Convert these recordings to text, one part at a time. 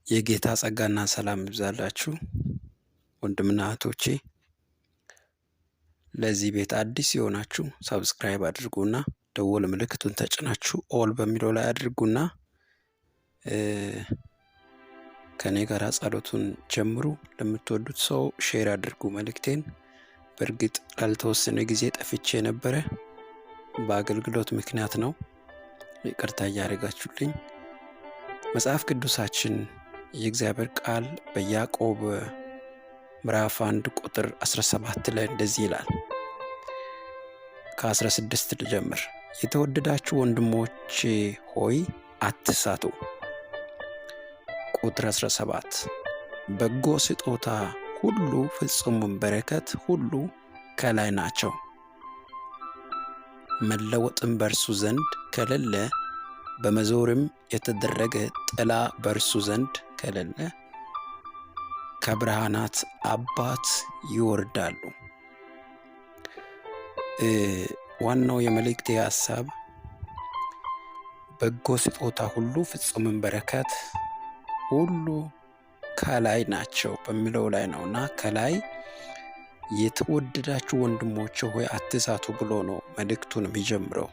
የጌታ ጸጋና ሰላም ይብዛላችሁ ወንድምና እህቶቼ። ለዚህ ቤት አዲስ የሆናችሁ ሰብስክራይብ አድርጉና ደወል ምልክቱን ተጭናችሁ ኦል በሚለው ላይ አድርጉና ከኔ ጋር ጸሎቱን ጀምሩ። ለምትወዱት ሰው ሼር አድርጉ መልእክቴን። በእርግጥ ላልተወሰነ ጊዜ ጠፍቼ ነበረ፣ በአገልግሎት ምክንያት ነው። ይቅርታ እያደረጋችሁልኝ። መጽሐፍ ቅዱሳችን የእግዚአብሔር ቃል በያዕቆብ ምዕራፍ 1 ቁጥር 17 ላይ እንደዚህ ይላል። ከ16 ልጀምር። የተወደዳችሁ ወንድሞቼ ሆይ አትሳቱ። ቁጥር 17 በጎ ስጦታ ሁሉ ፍጹም በረከት ሁሉ ከላይ ናቸው፣ መለወጥም በእርሱ ዘንድ ከሌለ፣ በመዞርም የተደረገ ጥላ በእርሱ ዘንድ ከሌለ ከብርሃናት አባት ይወርዳሉ። ዋናው የመልእክቴ ሐሳብ በጎ ስጦታ ሁሉ ፍጹም በረከት ሁሉ ከላይ ናቸው በሚለው ላይ ነውና ከላይ የተወደዳችሁ ወንድሞቼ ሆይ አትሳቱ ብሎ ነው መልእክቱን የሚጀምረው።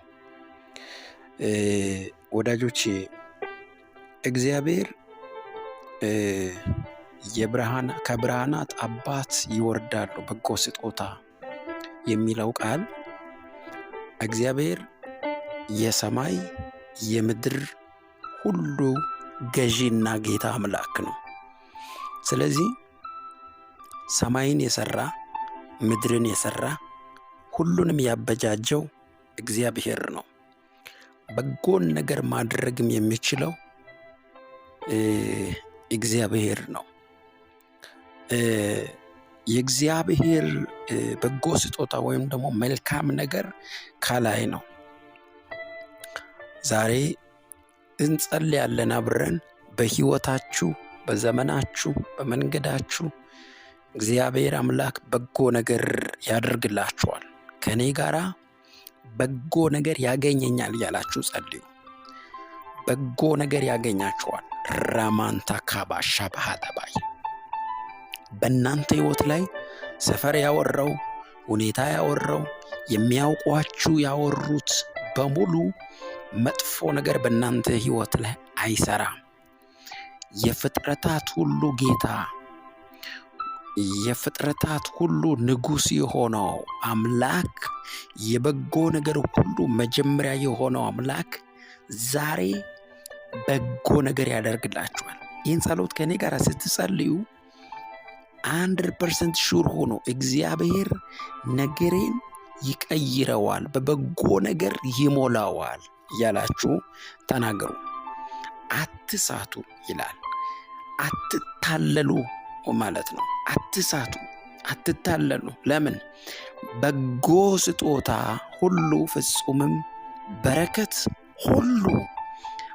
ወዳጆቼ እግዚአብሔር ከብርሃናት አባት ይወርዳሉ በጎ ስጦታ የሚለው ቃል እግዚአብሔር የሰማይ የምድር ሁሉ ገዢና ጌታ አምላክ ነው። ስለዚህ ሰማይን የሰራ ምድርን የሰራ ሁሉንም ያበጃጀው እግዚአብሔር ነው። በጎን ነገር ማድረግም የሚችለው እግዚአብሔር ነው። የእግዚአብሔር በጎ ስጦታ ወይም ደግሞ መልካም ነገር ከላይ ነው። ዛሬ እንጸልያለን አብረን። በህይወታችሁ፣ በዘመናችሁ፣ በመንገዳችሁ እግዚአብሔር አምላክ በጎ ነገር ያደርግላችኋል። ከኔ ጋራ በጎ ነገር ያገኘኛል ያላችሁ ጸልዩ። በጎ ነገር ያገኛችኋል። ራማንታ ካባሻ ባህዳባይ በእናንተ ህይወት ላይ ሰፈር ያወራው ሁኔታ ያወራው የሚያውቋችሁ ያወሩት በሙሉ መጥፎ ነገር በእናንተ ህይወት ላይ አይሰራም። የፍጥረታት ሁሉ ጌታ፣ የፍጥረታት ሁሉ ንጉሥ የሆነው አምላክ፣ የበጎ ነገር ሁሉ መጀመሪያ የሆነው አምላክ ዛሬ በጎ ነገር ያደርግላችኋል። ይህን ጸሎት ከኔ ጋር ስትጸልዩ 100% ሹር ሆኖ እግዚአብሔር ነገሬን ይቀይረዋል፣ በበጎ ነገር ይሞላዋል እያላችሁ ተናገሩ። አትሳቱ ይላል። አትታለሉ ማለት ነው። አትሳቱ፣ አትታለሉ። ለምን? በጎ ስጦታ ሁሉ ፍጹምም በረከት ሁሉ።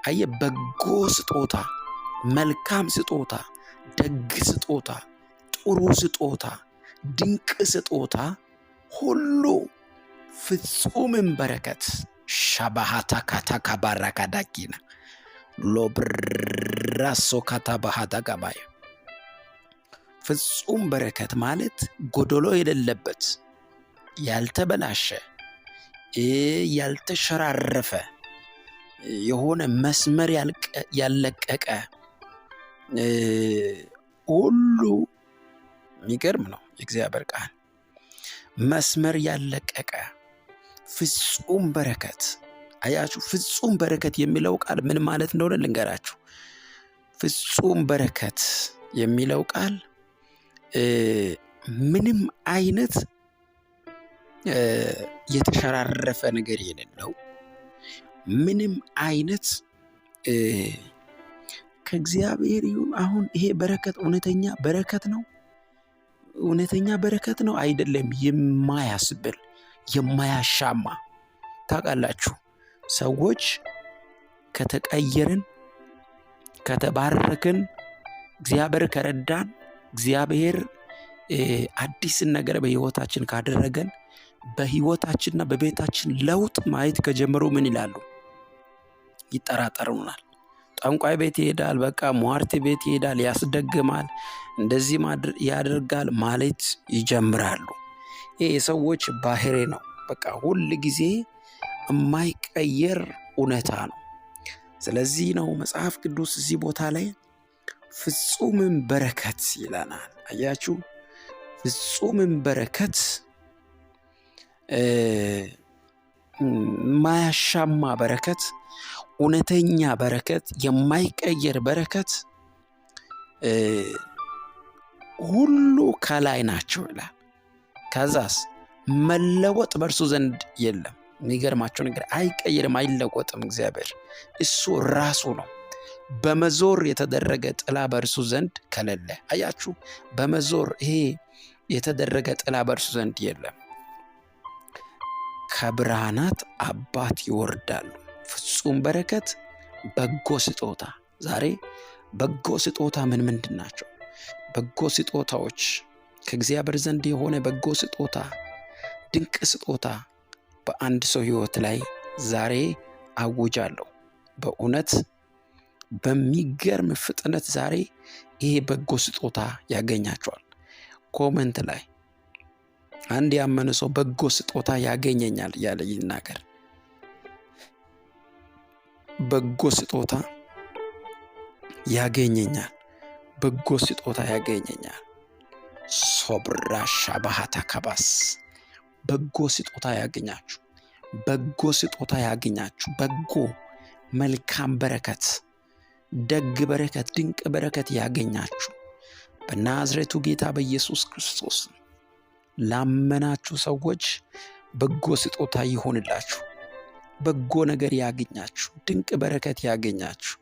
አየ፣ በጎ ስጦታ፣ መልካም ስጦታ፣ ደግ ስጦታ፣ ጥሩ ስጦታ፣ ድንቅ ስጦታ ሁሉ ፍጹምም በረከት ሻባሃታ ካታካ ባራካዳኪና ሎብራሶ ካታባሃታ ጋባይ። ፍጹም በረከት ማለት ጎደሎ የሌለበት፣ ያልተበላሸ፣ ያልተሸራረፈ የሆነ መስመር ያለቀቀ ሁሉ። የሚገርም ነው የእግዚአብሔር ቃል። መስመር ያለቀቀ ፍጹም በረከት። አያችሁ፣ ፍጹም በረከት የሚለው ቃል ምን ማለት እንደሆነ ልንገራችሁ። ፍጹም በረከት የሚለው ቃል ምንም አይነት የተሸራረፈ ነገር የሌለው፣ ምንም አይነት ከእግዚአብሔር ይሁን። አሁን ይሄ በረከት እውነተኛ በረከት ነው፣ እውነተኛ በረከት ነው አይደለም የማያስብል፣ የማያሻማ። ታውቃላችሁ፣ ሰዎች ከተቀየርን፣ ከተባረክን፣ እግዚአብሔር ከረዳን፣ እግዚአብሔር አዲስን ነገር በህይወታችን ካደረገን፣ በህይወታችንና በቤታችን ለውጥ ማየት ከጀመሩ ምን ይላሉ? ይጠራጠሩናል። ጠንቋይ ቤት ይሄዳል፣ በቃ ሟርት ቤት ይሄዳል፣ ያስደግማል፣ እንደዚህ ያደርጋል ማለት ይጀምራሉ። ይሄ የሰዎች ባህሪ ነው። በቃ ሁል ጊዜ የማይቀየር እውነታ ነው። ስለዚህ ነው መጽሐፍ ቅዱስ እዚህ ቦታ ላይ ፍጹምን በረከት ይለናል። አያችሁ፣ ፍጹምን በረከት፣ ማያሻማ በረከት፣ እውነተኛ በረከት፣ የማይቀየር በረከት ሁሉ ከላይ ናቸው ይላል። ከዛስ መለወጥ በእርሱ ዘንድ የለም። የሚገርማቸው ነገር አይቀየርም፣ አይለወጥም። እግዚአብሔር እሱ ራሱ ነው። በመዞር የተደረገ ጥላ በእርሱ ዘንድ ከሌለ፣ አያችሁ፣ በመዞር ይሄ የተደረገ ጥላ በእርሱ ዘንድ የለም። ከብርሃናት አባት ይወርዳሉ ፍጹም በረከት፣ በጎ ስጦታ። ዛሬ በጎ ስጦታ ምንድን ናቸው? በጎ ስጦታዎች ከእግዚአብሔር ዘንድ የሆነ በጎ ስጦታ፣ ድንቅ ስጦታ በአንድ ሰው ሕይወት ላይ ዛሬ አውጃለሁ። በእውነት በሚገርም ፍጥነት ዛሬ ይሄ በጎ ስጦታ ያገኛቸዋል። ኮመንት ላይ አንድ ያመነ ሰው በጎ ስጦታ ያገኘኛል ያለ ይናገር። በጎ ስጦታ ያገኘኛል፣ በጎ ስጦታ ያገኘኛል። ሶብራሻ ባህታ ከባስ በጎ ስጦታ ያገኛችሁ፣ በጎ ስጦታ ያገኛችሁ። በጎ መልካም በረከት፣ ደግ በረከት፣ ድንቅ በረከት ያገኛችሁ በናዝሬቱ ጌታ በኢየሱስ ክርስቶስ ላመናችሁ ሰዎች በጎ ስጦታ ይሆንላችሁ። በጎ ነገር ያገኛችሁ፣ ድንቅ በረከት ያገኛችሁ፣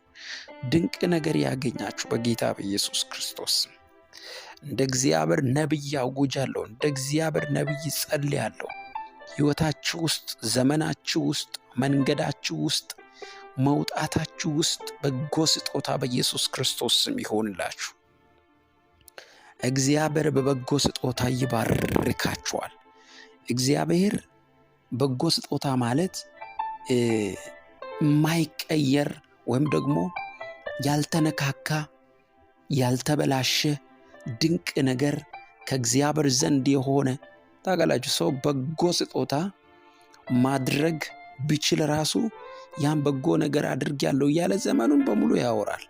ድንቅ ነገር ያገኛችሁ በጌታ በኢየሱስ ክርስቶስ። እንደ እግዚአብሔር ነቢይ አውጃለሁ፣ እንደ እግዚአብሔር ነቢይ ጸልያለሁ። ሕይወታችሁ ውስጥ፣ ዘመናችሁ ውስጥ፣ መንገዳችሁ ውስጥ፣ መውጣታችሁ ውስጥ በጎ ስጦታ በኢየሱስ ክርስቶስ ስም ይሆንላችሁ። እግዚአብሔር በበጎ ስጦታ ይባርካችኋል። እግዚአብሔር በጎ ስጦታ ማለት የማይቀየር ወይም ደግሞ ያልተነካካ፣ ያልተበላሸ ድንቅ ነገር ከእግዚአብሔር ዘንድ የሆነ። ታውቃላችሁ፣ ሰው በጎ ስጦታ ማድረግ ቢችል ራሱ ያን በጎ ነገር አድርጌያለሁ እያለ ዘመኑን በሙሉ ያወራል።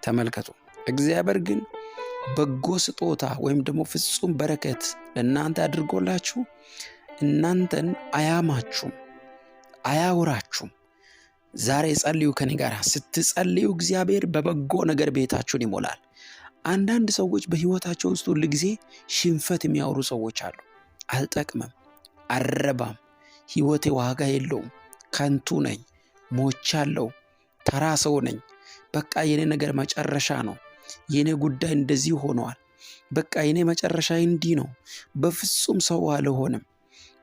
ተመልከቱ። እግዚአብሔር ግን በጎ ስጦታ ወይም ደግሞ ፍጹም በረከት ለእናንተ አድርጎላችሁ እናንተን አያማችሁም፣ አያውራችሁም። ዛሬ ጸልዩ ከኔ ጋር። ስትጸልዩ እግዚአብሔር በበጎ ነገር ቤታችሁን ይሞላል። አንዳንድ ሰዎች በሕይወታቸው ውስጥ ሁል ጊዜ ሽንፈት የሚያወሩ ሰዎች አሉ። አልጠቅምም፣ አልረባም፣ ሕይወቴ ዋጋ የለውም፣ ከንቱ ነኝ፣ ሞቻለሁ፣ ተራ ሰው ነኝ፣ በቃ የኔ ነገር መጨረሻ ነው፣ የኔ ጉዳይ እንደዚህ ሆኗል፣ በቃ የኔ መጨረሻ እንዲህ ነው፣ በፍጹም ሰው አልሆንም፣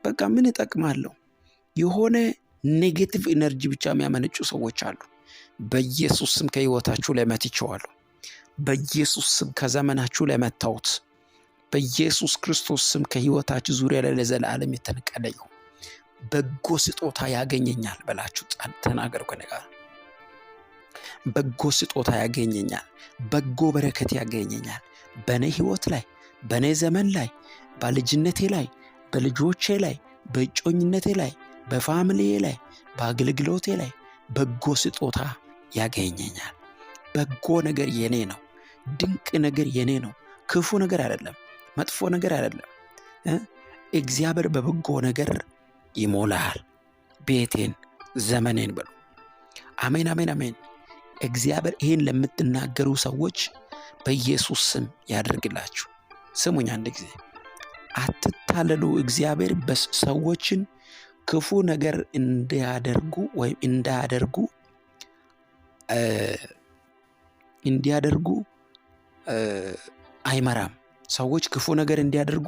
በቃ ምን እጠቅማለሁ። የሆነ ኔጌቲቭ ኢነርጂ ብቻ የሚያመነጩ ሰዎች አሉ። በኢየሱስ ስም ከሕይወታችሁ ላይ መትቼዋለሁ። በኢየሱስ ስም ከዘመናችሁ ላይ መታውት። በኢየሱስ ክርስቶስ ስም ከሕይወታችሁ ዙሪያ ላይ ለዘላለም የተነቀለ ይሁን። በጎ ስጦታ ያገኘኛል በላችሁ ተናገሩ ከኔ ጋር። በጎ ስጦታ ያገኘኛል፣ በጎ በረከት ያገኘኛል። በእኔ ሕይወት ላይ፣ በእኔ ዘመን ላይ፣ በልጅነቴ ላይ፣ በልጆቼ ላይ፣ በእጮኝነቴ ላይ፣ በፋሚሊዬ ላይ፣ በአገልግሎቴ ላይ በጎ ስጦታ ያገኘኛል። በጎ ነገር የኔ ነው። ድንቅ ነገር የኔ ነው። ክፉ ነገር አይደለም፣ መጥፎ ነገር አይደለም። እግዚአብሔር በበጎ ነገር ይሞላል ቤቴን፣ ዘመኔን በሉ። አሜን፣ አሜን፣ አሜን። እግዚአብሔር ይህን ለምትናገሩ ሰዎች በኢየሱስ ስም ያደርግላችሁ። ስሙኝ አንድ ጊዜ፣ አትታለሉ። እግዚአብሔር ሰዎችን ክፉ ነገር እንዲያደርጉ ወይም እንዲያደርጉ አይመራም። ሰዎች ክፉ ነገር እንዲያደርጉ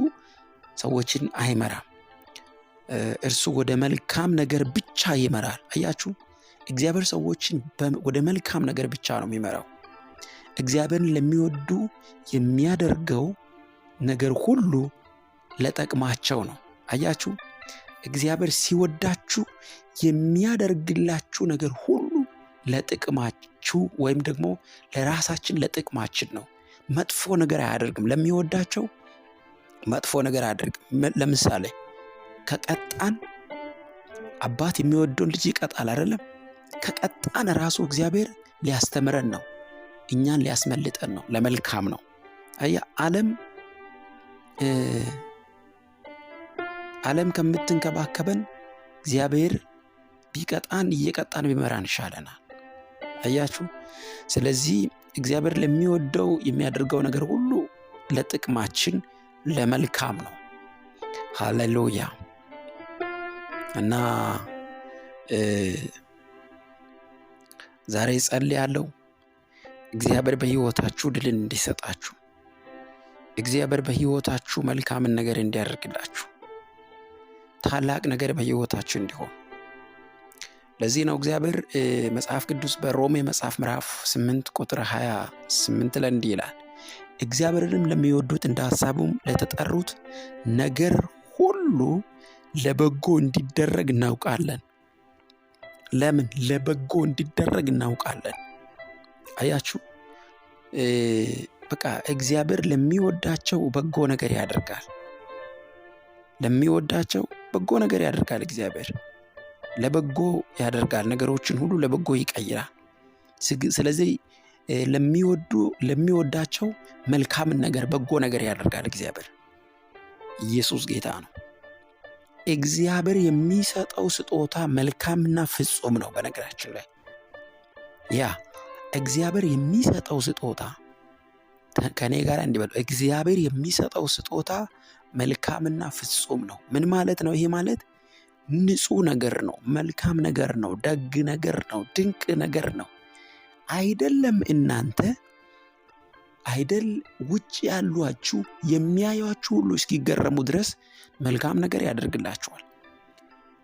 ሰዎችን አይመራም። እርሱ ወደ መልካም ነገር ብቻ ይመራል። አያችሁ፣ እግዚአብሔር ሰዎችን ወደ መልካም ነገር ብቻ ነው የሚመራው። እግዚአብሔርን ለሚወዱ የሚያደርገው ነገር ሁሉ ለጠቅማቸው ነው። አያችሁ፣ እግዚአብሔር ሲወዳችሁ የሚያደርግላችሁ ነገር ሁሉ ለጥቅማችሁ ወይም ደግሞ ለራሳችን ለጥቅማችን ነው። መጥፎ ነገር አያደርግም። ለሚወዳቸው መጥፎ ነገር አያደርግም። ለምሳሌ ከቀጣን አባት የሚወደውን ልጅ ይቀጣል አይደለም? ከቀጣን ራሱ እግዚአብሔር ሊያስተምረን ነው፣ እኛን ሊያስመልጠን ነው፣ ለመልካም ነው። ዓለም ከምትንከባከበን እግዚአብሔር ቢቀጣን እየቀጣን ቢመራን ይሻለናል። አያችሁ። ስለዚህ እግዚአብሔር ለሚወደው የሚያደርገው ነገር ሁሉ ለጥቅማችን ለመልካም ነው። ሃሌሉያ። እና ዛሬ ጸልያለሁ እግዚአብሔር በሕይወታችሁ ድልን እንዲሰጣችሁ፣ እግዚአብሔር በሕይወታችሁ መልካምን ነገር እንዲያደርግላችሁ፣ ታላቅ ነገር በሕይወታችሁ እንዲሆን። ለዚህ ነው እግዚአብሔር መጽሐፍ ቅዱስ በሮሜ መጽሐፍ ምዕራፍ 8 ቁጥር 28 ላይ እንዲህ ይላል፣ እግዚአብሔርንም ለሚወዱት እንደ ሐሳቡም ለተጠሩት ነገር ሁሉ ለበጎ እንዲደረግ እናውቃለን። ለምን? ለበጎ እንዲደረግ እናውቃለን። አያችሁ። በቃ እግዚአብሔር ለሚወዳቸው በጎ ነገር ያደርጋል። ለሚወዳቸው በጎ ነገር ያደርጋል። እግዚአብሔር ለበጎ ያደርጋል። ነገሮችን ሁሉ ለበጎ ይቀይራል። ስለዚህ ለሚወዳቸው መልካምን ነገር በጎ ነገር ያደርጋል እግዚአብሔር። ኢየሱስ ጌታ ነው። እግዚአብሔር የሚሰጠው ስጦታ መልካምና ፍጹም ነው። በነገራችን ላይ እግዚአብሔር የሚሰጠው ስጦታ ከኔ ጋር እንዲበሉ፣ እግዚአብሔር የሚሰጠው ስጦታ መልካምና ፍጹም ነው። ምን ማለት ነው? ይሄ ማለት ንጹህ ነገር ነው፣ መልካም ነገር ነው፣ ደግ ነገር ነው፣ ድንቅ ነገር ነው። አይደለም እናንተ ውጭ ያሏችሁ የሚያዩአችሁ ሁሉ እስኪገረሙ ድረስ መልካም ነገር ያደርግላችኋል።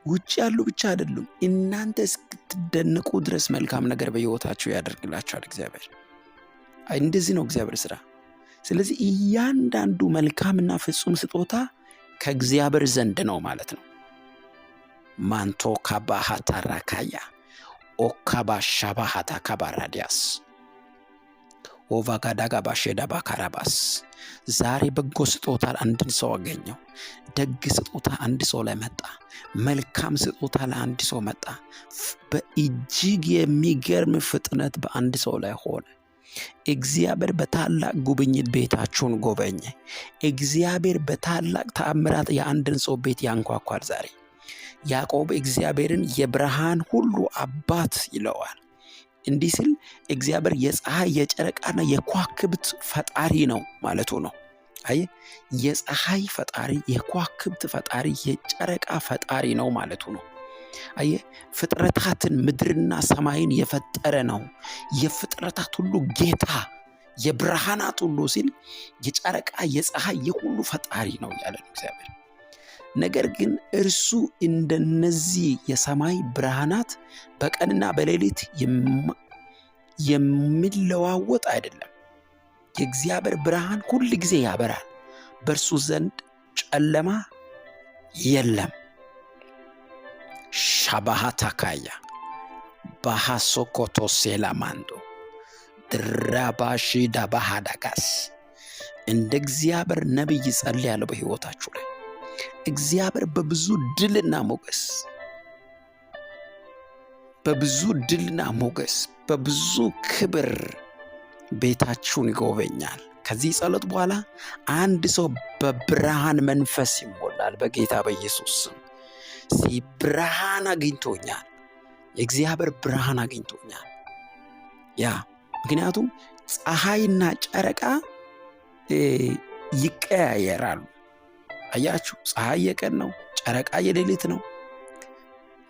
ውጭ ያሉ ብቻ አይደሉም፣ እናንተ እስክትደነቁ ድረስ መልካም ነገር በሕይወታችሁ ያደርግላችኋል እግዚአብሔር። እንደዚህ ነው እግዚአብሔር ስራ። ስለዚህ እያንዳንዱ መልካምና ፍጹም ስጦታ ከእግዚአብሔር ዘንድ ነው ማለት ነው። ማንቶ ካባሃታ ራካያ ኦካባ ሻባሃታ ካባራዲያስ ኦቫጋዳጋ ባሼዳ ባካራባስ። ዛሬ በጎ ስጦታ አንድን ሰው አገኘው። ደግ ስጦታ አንድ ሰው ላይ መጣ። መልካም ስጦታ ለአንድ ሰው መጣ። በእጅግ የሚገርም ፍጥነት በአንድ ሰው ላይ ሆነ። እግዚአብሔር በታላቅ ጉብኝት ቤታችሁን ጎበኘ። እግዚአብሔር በታላቅ ተአምራት የአንድን ሰው ቤት ያንኳኳል ዛሬ። ያዕቆብ እግዚአብሔርን የብርሃን ሁሉ አባት ይለዋል። እንዲህ ሲል እግዚአብሔር የፀሐይ የጨረቃና የከዋክብት ፈጣሪ ነው ማለቱ ነው። የፀሐይ ፈጣሪ፣ የከዋክብት ፈጣሪ፣ የጨረቃ ፈጣሪ ነው ማለቱ ነው። ፍጥረታትን ምድርና ሰማይን የፈጠረ ነው። የፍጥረታት ሁሉ ጌታ፣ የብርሃናት ሁሉ ሲል የጨረቃ የፀሐይ የሁሉ ፈጣሪ ነው ያለ እግዚአብሔር። ነገር ግን እርሱ እንደነዚህ የሰማይ ብርሃናት በቀንና በሌሊት የሚለዋወጥ አይደለም። የእግዚአብሔር ብርሃን ሁል ጊዜ ያበራል። በእርሱ ዘንድ ጨለማ የለም። ሻባሃታካያ ባሃሶኮቶ ሴላማንዶ ድራባሺ ዳባሃዳጋስ። እንደ እግዚአብሔር ነቢይ ጸልያለሁ በሕይወታችሁ ላይ እግዚአብሔር በብዙ ድልና ሞገስ በብዙ ክብር ቤታችሁን ይጎበኛል። ከዚህ ጸሎት በኋላ አንድ ሰው በብርሃን መንፈስ ይሞላል በጌታ በኢየሱስ ስም። ብርሃን አግኝቶኛል፣ የእግዚአብሔር ብርሃን አግኝቶኛል። ምክንያቱም ፀሐይና ጨረቃ ይቀያየራሉ። አያችሁ፣ ፀሐይ የቀን ነው፣ ጨረቃ የሌሊት ነው።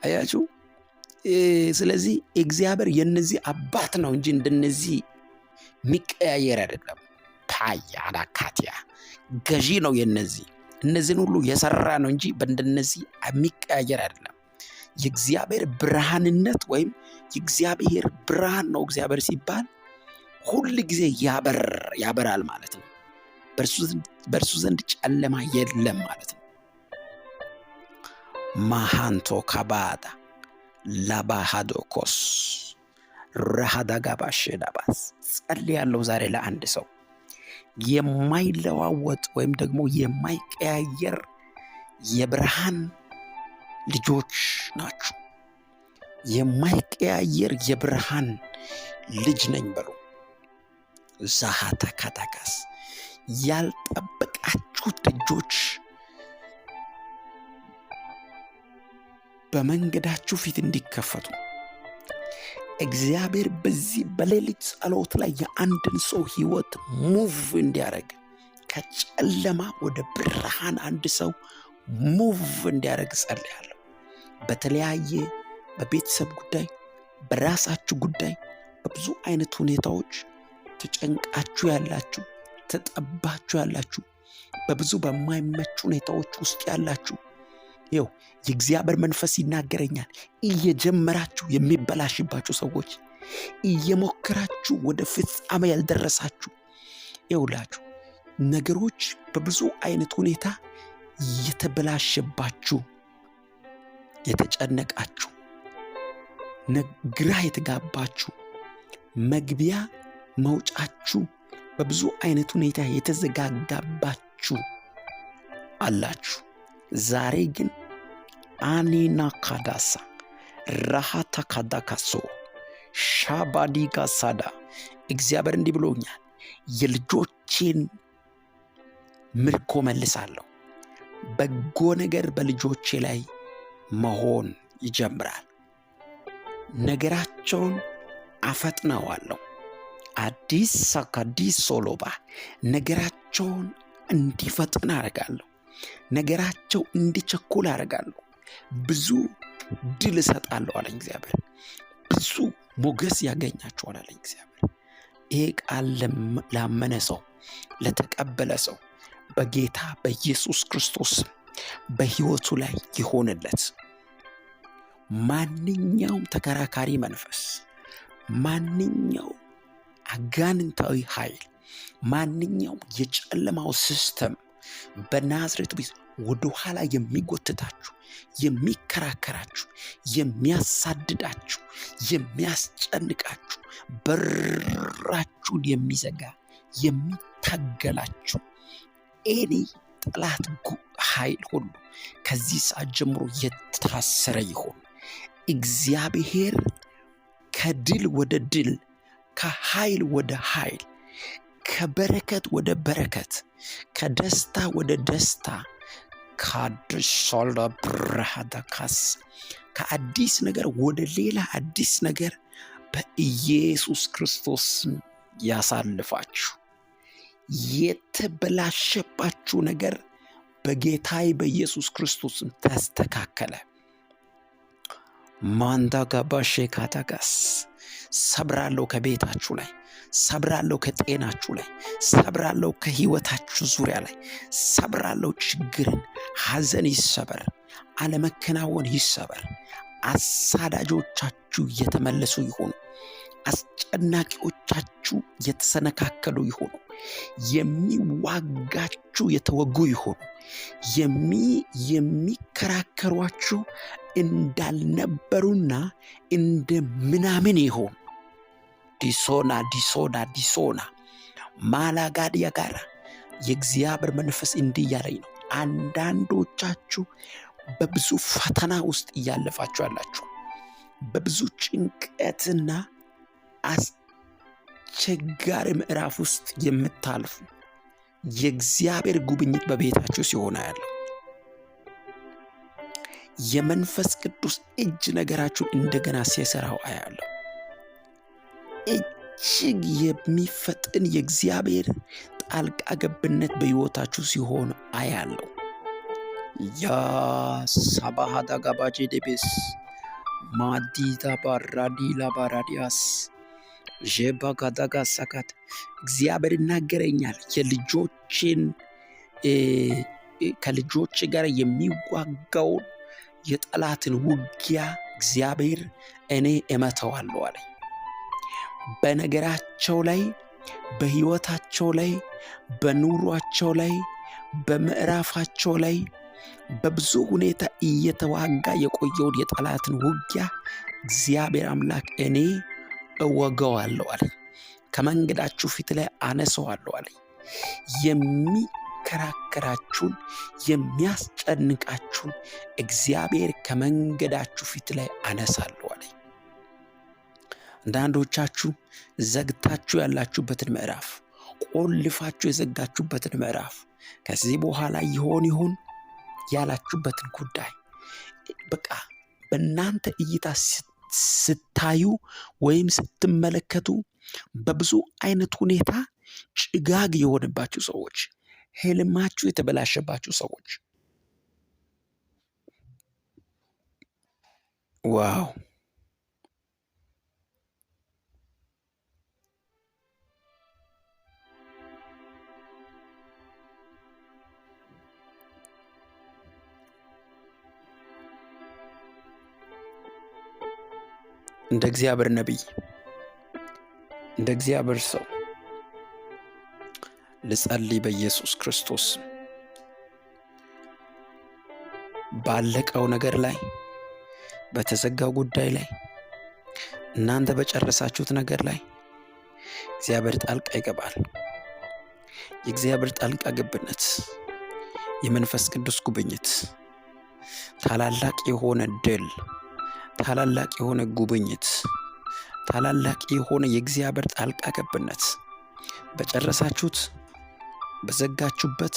አያችሁ። ስለዚህ እግዚአብሔር የነዚህ አባት ነው እንጂ እንደነዚህ የሚቀያየር አይደለም። ታያ አላካቲያ ገዢ ነው እነዚህን ሁሉ የሰራ ነው እንጂ በእንደነዚህ የሚቀያየር አይደለም። የእግዚአብሔር ብርሃንነት ወይም የእግዚአብሔር ብርሃን ነው። እግዚአብሔር ሲባል ሁል ጊዜ ያበራል ማለት ነው። በእርሱ ዘንድ ጨለማ የለም ማለት ነው። ማሃንቶ ካባዳ ላባሃዶኮስ ረሃዳጋባሽዳባስ ጸልያለሁ ዛሬ ለአንድ ሰው የማይለዋወጥ ወይም ደግሞ የማይቀያየር የብርሃን ልጆች ናችሁ። የማይቀያየር የብርሃን ልጅ ነኝ በሉ። ዛሃታካታካስ ያልጠበቃችሁት ደጆች በመንገዳችሁ ፊት እንዲከፈቱ እግዚአብሔር በዚህ በሌሊት ጸሎት ላይ የአንድን ሰው ህይወት ሙቭ እንዲያደርግ ከጨለማ ወደ ብርሃን አንድ ሰው ሙቭ እንዲያደርግ ጸልያለሁ። በተለያየ በቤተሰብ ጉዳይ፣ በራሳችሁ ጉዳይ፣ በብዙ አይነት ሁኔታዎች ተጨንቃችሁ ያላችሁ፣ ተጠባችሁ ያላችሁ፣ በብዙ በማይመች ሁኔታዎች ውስጥ ያላችሁ ይኸው የእግዚአብሔር መንፈስ ይናገረኛል። እየጀመራችሁ የሚበላሽባችሁ ሰዎች፣ እየሞከራችሁ ወደ ፍጻሜ ያልደረሳችሁ ይኸውላችሁ ነገሮች በብዙ አይነት ሁኔታ የተበላሸባችሁ፣ የተጨነቃችሁ፣ ግራ የተጋባችሁ፣ መግቢያ መውጫችሁ በብዙ አይነት ሁኔታ የተዘጋጋባችሁ አላችሁ። ዛሬ ግን አኔና ካዳሳ ራሃታ ካዳካሶ ሻባዲ ጋሳዳ እግዚአብሔር እንዲህ ብሎኛል፣ የልጆቼን ምርኮ መልሳለሁ። በጎ ነገር በልጆቼ ላይ መሆን ይጀምራል። ነገራቸውን አፈጥነዋለሁ። አዲስ ሳካዲስ ሶሎባ ነገራቸውን እንዲፈጥን አደርጋለሁ። ነገራቸው እንዲቸኩል አደርጋለሁ። ብዙ ድል እሰጣለሁ አለኝ እግዚአብሔር። ብዙ ሞገስ ያገኛቸዋል አለኝ እግዚአብሔር። ይሄ ቃል ላመነ ሰው፣ ለተቀበለ ሰው በጌታ በኢየሱስ ክርስቶስ በሕይወቱ ላይ ይሆንለት። ማንኛውም ተከራካሪ መንፈስ፣ ማንኛውም አጋንንታዊ ኃይል፣ ማንኛውም የጨለማው ሲስተም በናዝሬቱ ቤት ወደ ኋላ የሚጎትታችሁ፣ የሚከራከራችሁ፣ የሚያሳድዳችሁ፣ የሚያስጨንቃችሁ፣ በራችሁን የሚዘጋ የሚታገላችሁ ኤኒ ጠላት ኃይል ሁሉ ከዚህ ሰዓት ጀምሮ የታሰረ ይሆን። እግዚአብሔር ከድል ወደ ድል፣ ከኃይል ወደ ኃይል፣ ከበረከት ወደ በረከት፣ ከደስታ ወደ ደስታ፣ ካድሶላ ብራሃዳካስ ከአዲስ ነገር ወደ ሌላ አዲስ ነገር በኢየሱስ ክርስቶስ ያሳልፋችሁ። የተበላሸባችሁ ነገር በጌታዬ በኢየሱስ ክርስቶስ ተስተካከለ። ማንዳጋባሼ ካታጋስ ሰብራለሁ ከቤታችሁ ላይ፣ ሰብራለሁ ከጤናችሁ ላይ፣ ሰብራለሁ ከህይወታችሁ ዙሪያ ላይ፣ ሰብራለሁ። ችግርን፣ ሐዘን ይሰበር፣ አለመከናወን ይሰበር። አሳዳጆቻችሁ የተመለሱ ይሆኑ፣ አስጨናቂዎቻችሁ የተሰነካከሉ ይሆኑ፣ የሚዋጋችሁ የተወጉ ይሆኑ፣ የሚከራከሯችሁ እንዳልነበሩና እንደ ምናምን ይሆኑ። ዲሶና ማላጋዲያ ጋራ የእግዚአብሔር መንፈስ እንዲህ እያለኝ ነው። አንዳንዶቻችሁ በብዙ ፈተና ውስጥ እያለፋችሁ ያላችሁ፣ በብዙ ጭንቀትና አስቸጋሪ ምዕራፍ ውስጥ የምታልፉ የእግዚአብሔር ጉብኝት በቤታችሁ ሲሆን ያለው የመንፈስ ቅዱስ እጅ ነገራችሁን እንደገና ሲሰራው አያለሁ። እጅግ የሚፈጥን የእግዚአብሔር ጣልቃ ገብነት በሕይወታችሁ ሲሆን አያለሁ። ያ ሳባሃዳ ጋባጄ ደቤስ ማዲታ ባራዲላ ባራዲያስ ጀባ ጋዳጋ ሳካት እግዚአብሔር ይናገረኛል። ከልጆች ጋር የሚዋጋውን የጠላትን ውጊያ እግዚአብሔር እኔ እመተዋለሁ አለኝ። በነገራቸው ላይ፣ በሕይወታቸው ላይ፣ በኑሯቸው ላይ፣ በምዕራፋቸው ላይ በብዙ ሁኔታ እየተዋጋ የቆየውን የጠላትን ውጊያ እግዚአብሔር አምላክ እኔ እወገዋለሁ አለኝ። ከመንገዳችሁ ፊት ላይ አነሰዋለሁ አለኝ። የሚከራከራችሁን የሚያስጨንቃችሁን እግዚአብሔር ከመንገዳችሁ ፊት ላይ አነሳለሁ አለኝ። አንዳንዶቻችሁ ዘግታችሁ ያላችሁበትን ምዕራፍ፣ ቆልፋችሁ የዘጋችሁበትን ምዕራፍ ከዚህ በኋላ ይሆን ያላችሁበትን ጉዳይ በቃ በእናንተ እይታ ስታዩ ወይም ስትመለከቱ በብዙ አይነት ሁኔታ ጭጋግ የሆነባችሁ ሰዎች፣ ህልማችሁ የተበላሸባችሁ ሰዎች ዋው! እንደ እግዚአብሔር ነቢይ፣ እንደ እግዚአብሔር ሰው ልጸልይ በኢየሱስ ክርስቶስ ባለቀው ነገር ላይ፣ በተዘጋው ጉዳይ ላይ፣ እናንተ በጨረሳችሁት ነገር ላይ እግዚአብሔር ጣልቃ ይገባል። የእግዚአብሔር ጣልቃ ገብነት፣ የመንፈስ ቅዱስ ጉብኝት፣ ታላላቅ የሆነ ድል፣ ታላላቅ የሆነ ጉብኝት፣ ታላላቅ የሆነ የእግዚአብሔር ጣልቃ ገብነት በጨረሳችሁት በዘጋችሁበት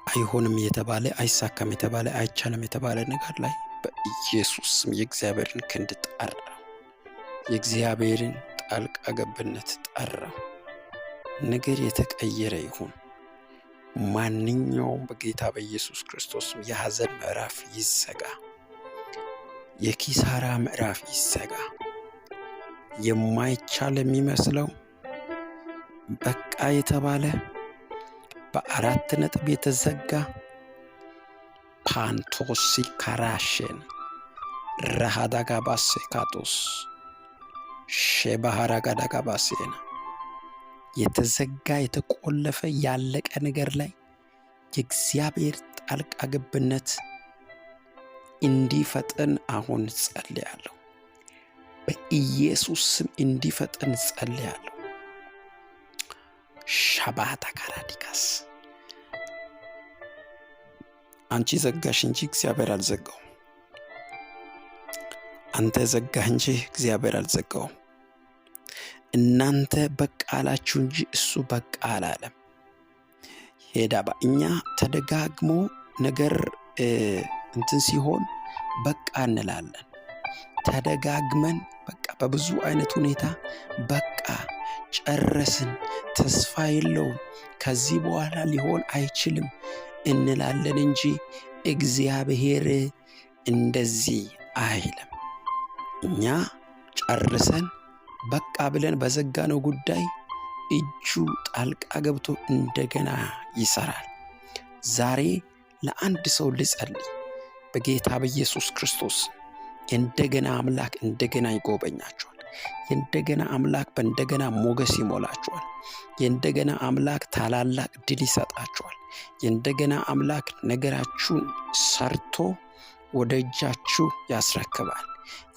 አይሆንም የተባለ አይሳካም የተባለ አይቻልም የተባለ ነገር ላይ በኢየሱስ ስም የእግዚአብሔርን ክንድ ጠራ። የእግዚአብሔርን ጣልቃ ገብነት ጠራ። ነገር የተቀየረ ይሁን። ማንኛውም በጌታ በኢየሱስ ክርስቶስ የሐዘን ምዕራፍ ይዘጋ። የኪሳራ ምዕራፍ ይዘጋ። የማይቻል የሚመስለው በቃ የተባለ በ4 ነጥብ የተዘጋ ፓንቶሲ ካራሽን ረሃዳጋባሴ ካቶስ ሼባሃራጋዳጋባሴና የተዘጋ የተቆለፈ ያለቀ ነገር ላይ የእግዚአብሔር ጣልቃ ገብነት እንዲፈጠን አሁን ጸልያለሁ። በኢየሱስ ስም እንዲፈጠን ጸልያለሁ። ሻባታ ካራዲካስ አንቺ ዘጋሽ እንጂ እግዚአብሔር አልዘጋው። አንተ ዘጋህ እንጂ እግዚአብሔር አልዘጋው። እናንተ በቃ አላችሁ እንጂ እሱ በቃ አላለም። ሄዳባ እኛ ተደጋግሞ ነገር እንትን ሲሆን በቃ እንላለን። ተደጋግመን በቃ በብዙ አይነት ሁኔታ በቃ ጨረስን፣ ተስፋ የለውም፣ ከዚህ በኋላ ሊሆን አይችልም እንላለን እንጂ እግዚአብሔር እንደዚህ አይልም። እኛ ጨርሰን በቃ ብለን በዘጋነው ጉዳይ እጁ ጣልቃ ገብቶ እንደገና ይሰራል። ዛሬ ለአንድ ሰው ልጸልይ በጌታ በኢየሱስ ክርስቶስ። የእንደገና አምላክ እንደገና ይጎበኛቸዋል። የእንደገና አምላክ በእንደገና ሞገስ ይሞላቸዋል። የእንደገና አምላክ ታላላቅ ድል ይሰጣቸዋል። የእንደገና አምላክ ነገራችሁን ሰርቶ ወደ እጃችሁ ያስረክባል።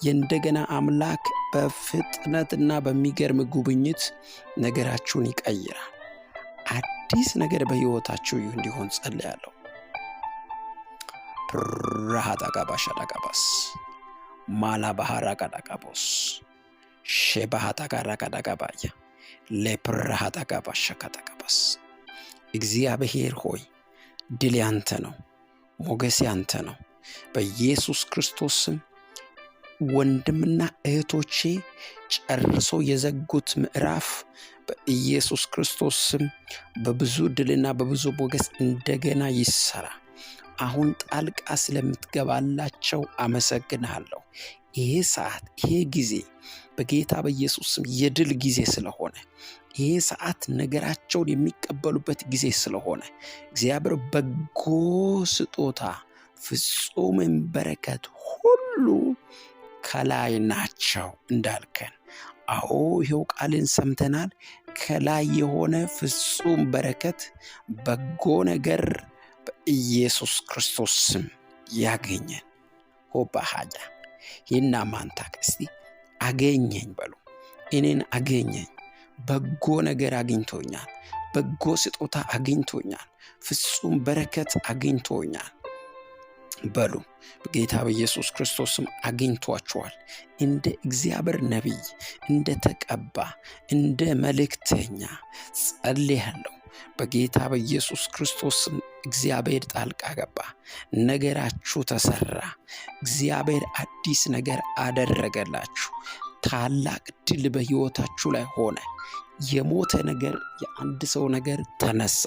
የእንደገና አምላክ በፍጥነትና በሚገርም ጉብኝት ነገራችሁን ይቀይራል። አዲስ ነገር በሕይወታችሁ እንዲሆን ጸልያለሁ። ራሃዳጋባሻዳጋባስ ማላባሃራጋዳጋቦስ ሼባሃዳጋራጋዳጋባያ ለፕራሃዳጋባሻካዳጋባስ እግዚአብሔር ሆይ ድል ያንተ ነው፣ ሞገስ ያንተ ነው። በኢየሱስ ክርስቶስ ስም ወንድምና እህቶቼ ጨርሶ የዘጉት ምዕራፍ በኢየሱስ ክርስቶስ ስም በብዙ ድልና በብዙ ሞገስ እንደገና ይሰራ። አሁን ጣልቃ ስለምትገባላቸው አመሰግንሃለሁ። ይሄ ሰዓት፣ ይሄ ጊዜ በጌታ በኢየሱስ ስም የድል ጊዜ ስለሆነ፣ ይሄ ሰዓት ነገራቸውን የሚቀበሉበት ጊዜ ስለሆነ እግዚአብሔር በጎ ስጦታ፣ ፍጹም በረከት ሁሉ ከላይ ናቸው እንዳልከን፣ አዎ ይሄው ቃልን ሰምተናል። ከላይ የሆነ ፍጹም በረከት፣ በጎ ነገር ኢየሱስ ክርስቶስ ስም ያገኘን። ሆባ ሀጃ ይህና ማንታክ እስቲ አገኘኝ በሉ። እኔን አገኘኝ። በጎ ነገር አግኝቶኛል። በጎ ስጦታ አግኝቶኛል። ፍጹም በረከት አግኝቶኛል በሉ። በጌታ በኢየሱስ ክርስቶስም አግኝቷችኋል። እንደ እግዚአብሔር ነቢይ፣ እንደ ተቀባ፣ እንደ መልእክተኛ ጸልያለሁ። በጌታ በኢየሱስ ክርስቶስም እግዚአብሔር ጣልቃ ገባ። ነገራችሁ ተሰራ። እግዚአብሔር አዲስ ነገር አደረገላችሁ። ታላቅ ድል በሕይወታችሁ ላይ ሆነ። የሞተ ነገር የአንድ ሰው ነገር ተነሳ።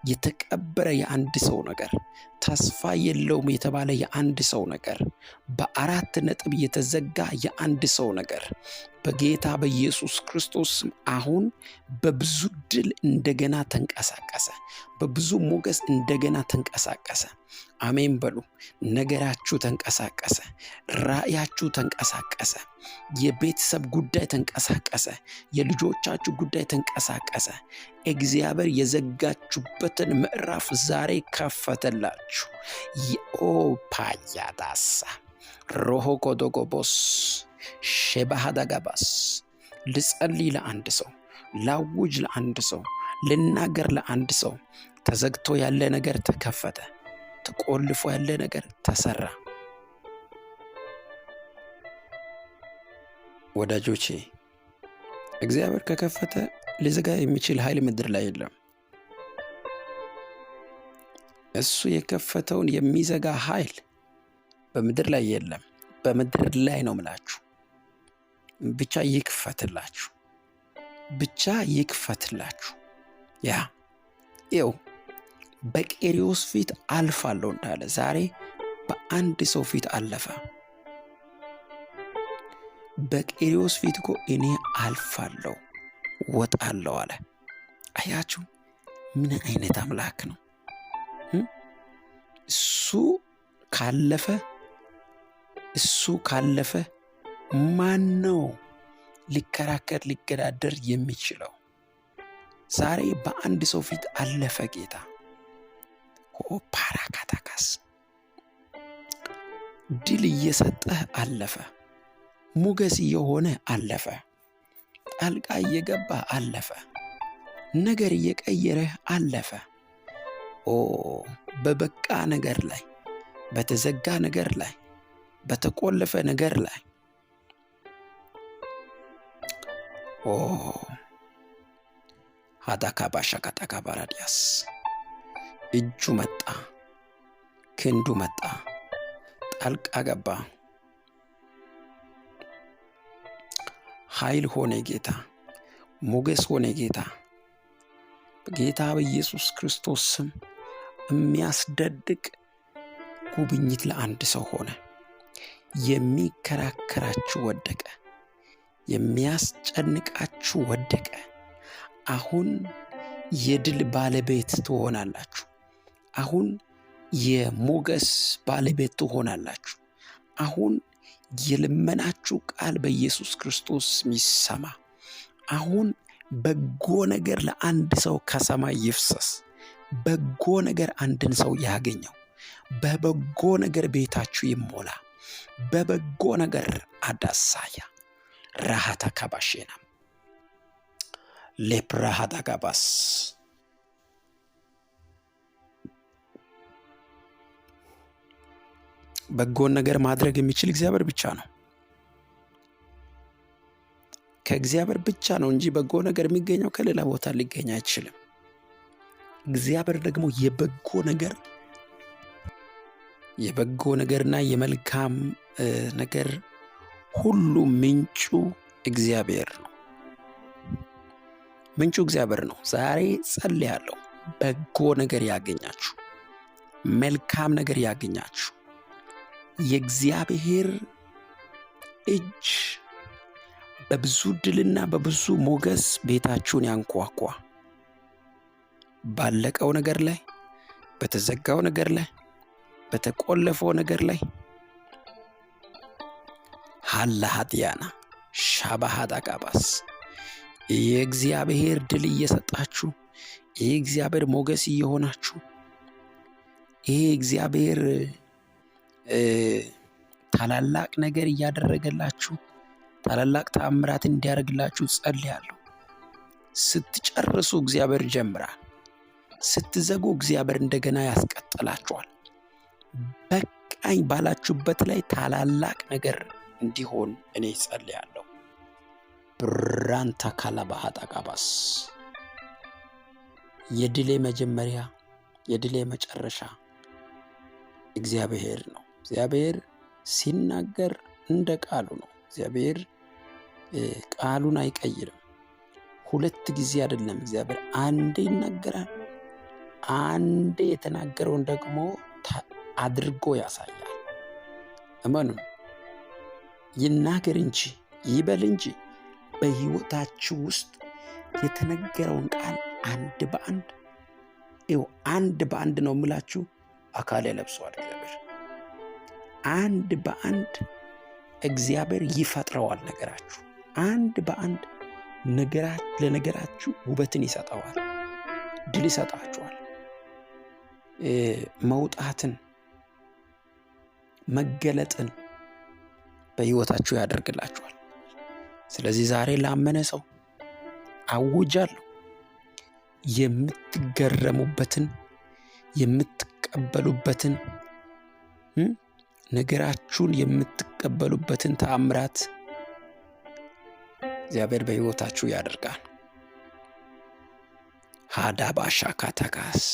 የተቀበረ የአንድ ሰው ነገር፣ ተስፋ የለውም የተባለ የአንድ ሰው ነገር፣ በ4 ነጥብ የተዘጋ የአንድ ሰው ነገር በጌታ በኢየሱስ ክርስቶስ አሁን በብዙ ድል እንደገና ተንቀሳቀሰ። በብዙ ሞገስ እንደገና ተንቀሳቀሰ። አሜን በሉ። ነገራችሁ ተንቀሳቀሰ። ራእያችሁ ተንቀሳቀሰ። የቤተሰብ ጉዳይ ተንቀሳቀሰ። የልጆቻችሁ ጉዳይ ተንቀሳቀሰ። እግዚአብሔር የዘጋችሁበትን ምዕራፍ ዛሬ ከፈተላችሁ። ኦ ፓያዳሳ ሮሆ ኮዶጎቦስ ሸባሃዳጋባስ ልጸልይ ለአንድ ሰው፣ ላውጅ ለአንድ ሰው፣ ልናገር ለአንድ ሰው። ተዘግቶ ያለ ነገር ተከፈተ። ተቆልፎ ያለ ነገር ተሰራ። ወዳጆቼ እግዚአብሔር ከከፈተ ሊዘጋ የሚችል ኃይል ምድር ላይ የለም። እሱ የከፈተውን የሚዘጋ ኃይል በምድር ላይ የለም። በምድር ላይ ነው ምላችሁ። ብቻ ይክፈትላችሁ። ብቻ ይክፈትላችሁ። ይኸው በቄርዮስ ፊት አልፋለሁ እንዳለ ዛሬ በአንድ ሰው ፊት አለፈ። በቄርዮስ ፊት እኮ እኔ አልፋለሁ ወጣለሁ አለ። አያችሁ ምን አይነት አምላክ ነው! እሱ ካለፈ ማን ነው ሊከራከር ሊገዳደር የሚችለው? ዛሬ በአንድ ሰው ፊት አለፈ ጌታ። ፓራካታካስ ድል እየሰጠህ አለፈ። ሞገስ እየሆነ አለፈ። ጣልቃ እየገባ አለፈ። ነገር እየቀየረህ አለፈ። በበቃ ነገር ላይ፣ በተዘጋ ነገር ላይ፣ በተቆለፈ ነገር ላይ ሀዳካባሻ ካታካባራዲያስ እጁ መጣ፣ ክንዱ መጣ፣ ጣልቃ ገባ። ኃይል ሆነ ጌታ፣ ሞገስ ሆነ ጌታ። በጌታ በኢየሱስ ክርስቶስ ስም የሚያስደድቅ ጉብኝት ለአንድ ሰው ሆነ። የሚከራከራችሁ ወደቀ። የሚያስጨንቃችሁ ወደቀ። አሁን የድል ባለቤት ትሆናላችሁ። አሁን የሞገስ ባለቤት ትሆናላችሁ። አሁን የልመናችሁ ቃል በኢየሱስ ክርስቶስ ይሰማ። አሁን በጎ ነገር ለአንድ ሰው ከሰማይ ይፍሰስ። በጎ ነገር አንድን ሰው ያገኘው። በበጎ ነገር ቤታችሁ ይሞላ። በበጎ ነገር አዳሳያ ራሃታ ካባሼና ሌፕራሃዳ ጋባስ በጎን ነገር ማድረግ የሚችል እግዚአብሔር ብቻ ነው። ከእግዚአብሔር ብቻ ነው እንጂ በጎ ነገር የሚገኘው ከሌላ ቦታ ሊገኝ አይችልም። እግዚአብሔር ደግሞ የበጎ ነገርና የመልካም ነገር ሁሉ ምንጩ እግዚአብሔር ነው። ምንጩ እግዚአብሔር ነው። ዛሬ ጸልያለሁ፣ በጎ ነገር ያገኛችሁ፣ መልካም ነገር ያገኛችሁ። የእግዚአብሔር እጅ በብዙ ድልና በብዙ ሞገስ ቤታችሁን ያንኳኳ። ባለቀው ነገር ላይ፣ በተዘጋው ነገር ላይ፣ በተቆለፈው ነገር ላይ ሃላሃዲያና ሻባሃዳ ጋባስ የእግዚአብሔር ድል እየሰጣችሁ፣ የእግዚአብሔር ሞገስ እየሆናችሁ ይሄ እግዚአብሔር ታላላቅ ነገር እያደረገላችሁ ታላላቅ ተአምራት እንዲያደርግላችሁ ጸልያለሁ። ስትጨርሱ እግዚአብሔር ይጀምራል። ስትዘጉ እግዚአብሔር እንደገና ያስቀጥላችኋል። በቃኝ ባላችሁበት ላይ ታላላቅ ነገር እንዲሆን እኔ ጸልያለሁ። ብራንታ ካላባሃጣ ጋባስ የድሌ መጀመሪያ የድሌ መጨረሻ እግዚአብሔር ነው። እግዚአብሔር ሲናገር እንደ ቃሉ ነው። እግዚአብሔር ቃሉን አይቀይርም። ሁለት ጊዜ አይደለም። እግዚአብሔር አንዴ ይናገራል፣ አንዴ የተናገረውን ደግሞ አድርጎ ያሳያል። እመኑ። ይናገር እንጂ ይበል እንጂ በህይወታችሁ ውስጥ የተነገረውን ቃል አንድ በአንድ ነው የምላችሁ አካል ያለብሰዋል። እግዚአብሔር አንድ በአንድ እግዚአብሔር ይፈጥረዋል። ነገራችሁ አንድ በአንድ ለነገራችሁ ውበትን ይሰጠዋል፣ ድል ይሰጣችኋል፣ መውጣትን መገለጥን በህይወታችሁ ያደርግላችኋል። ስለዚህ ዛሬ ላመነ ሰው አውጃለሁ፣ የምትገረሙበትን የምትቀበሉበትን ነገራችሁን የምትቀበሉበትን ተአምራት እግዚአብሔር በህይወታችሁ ያደርጋል። ሃዳባሻ ካታካስ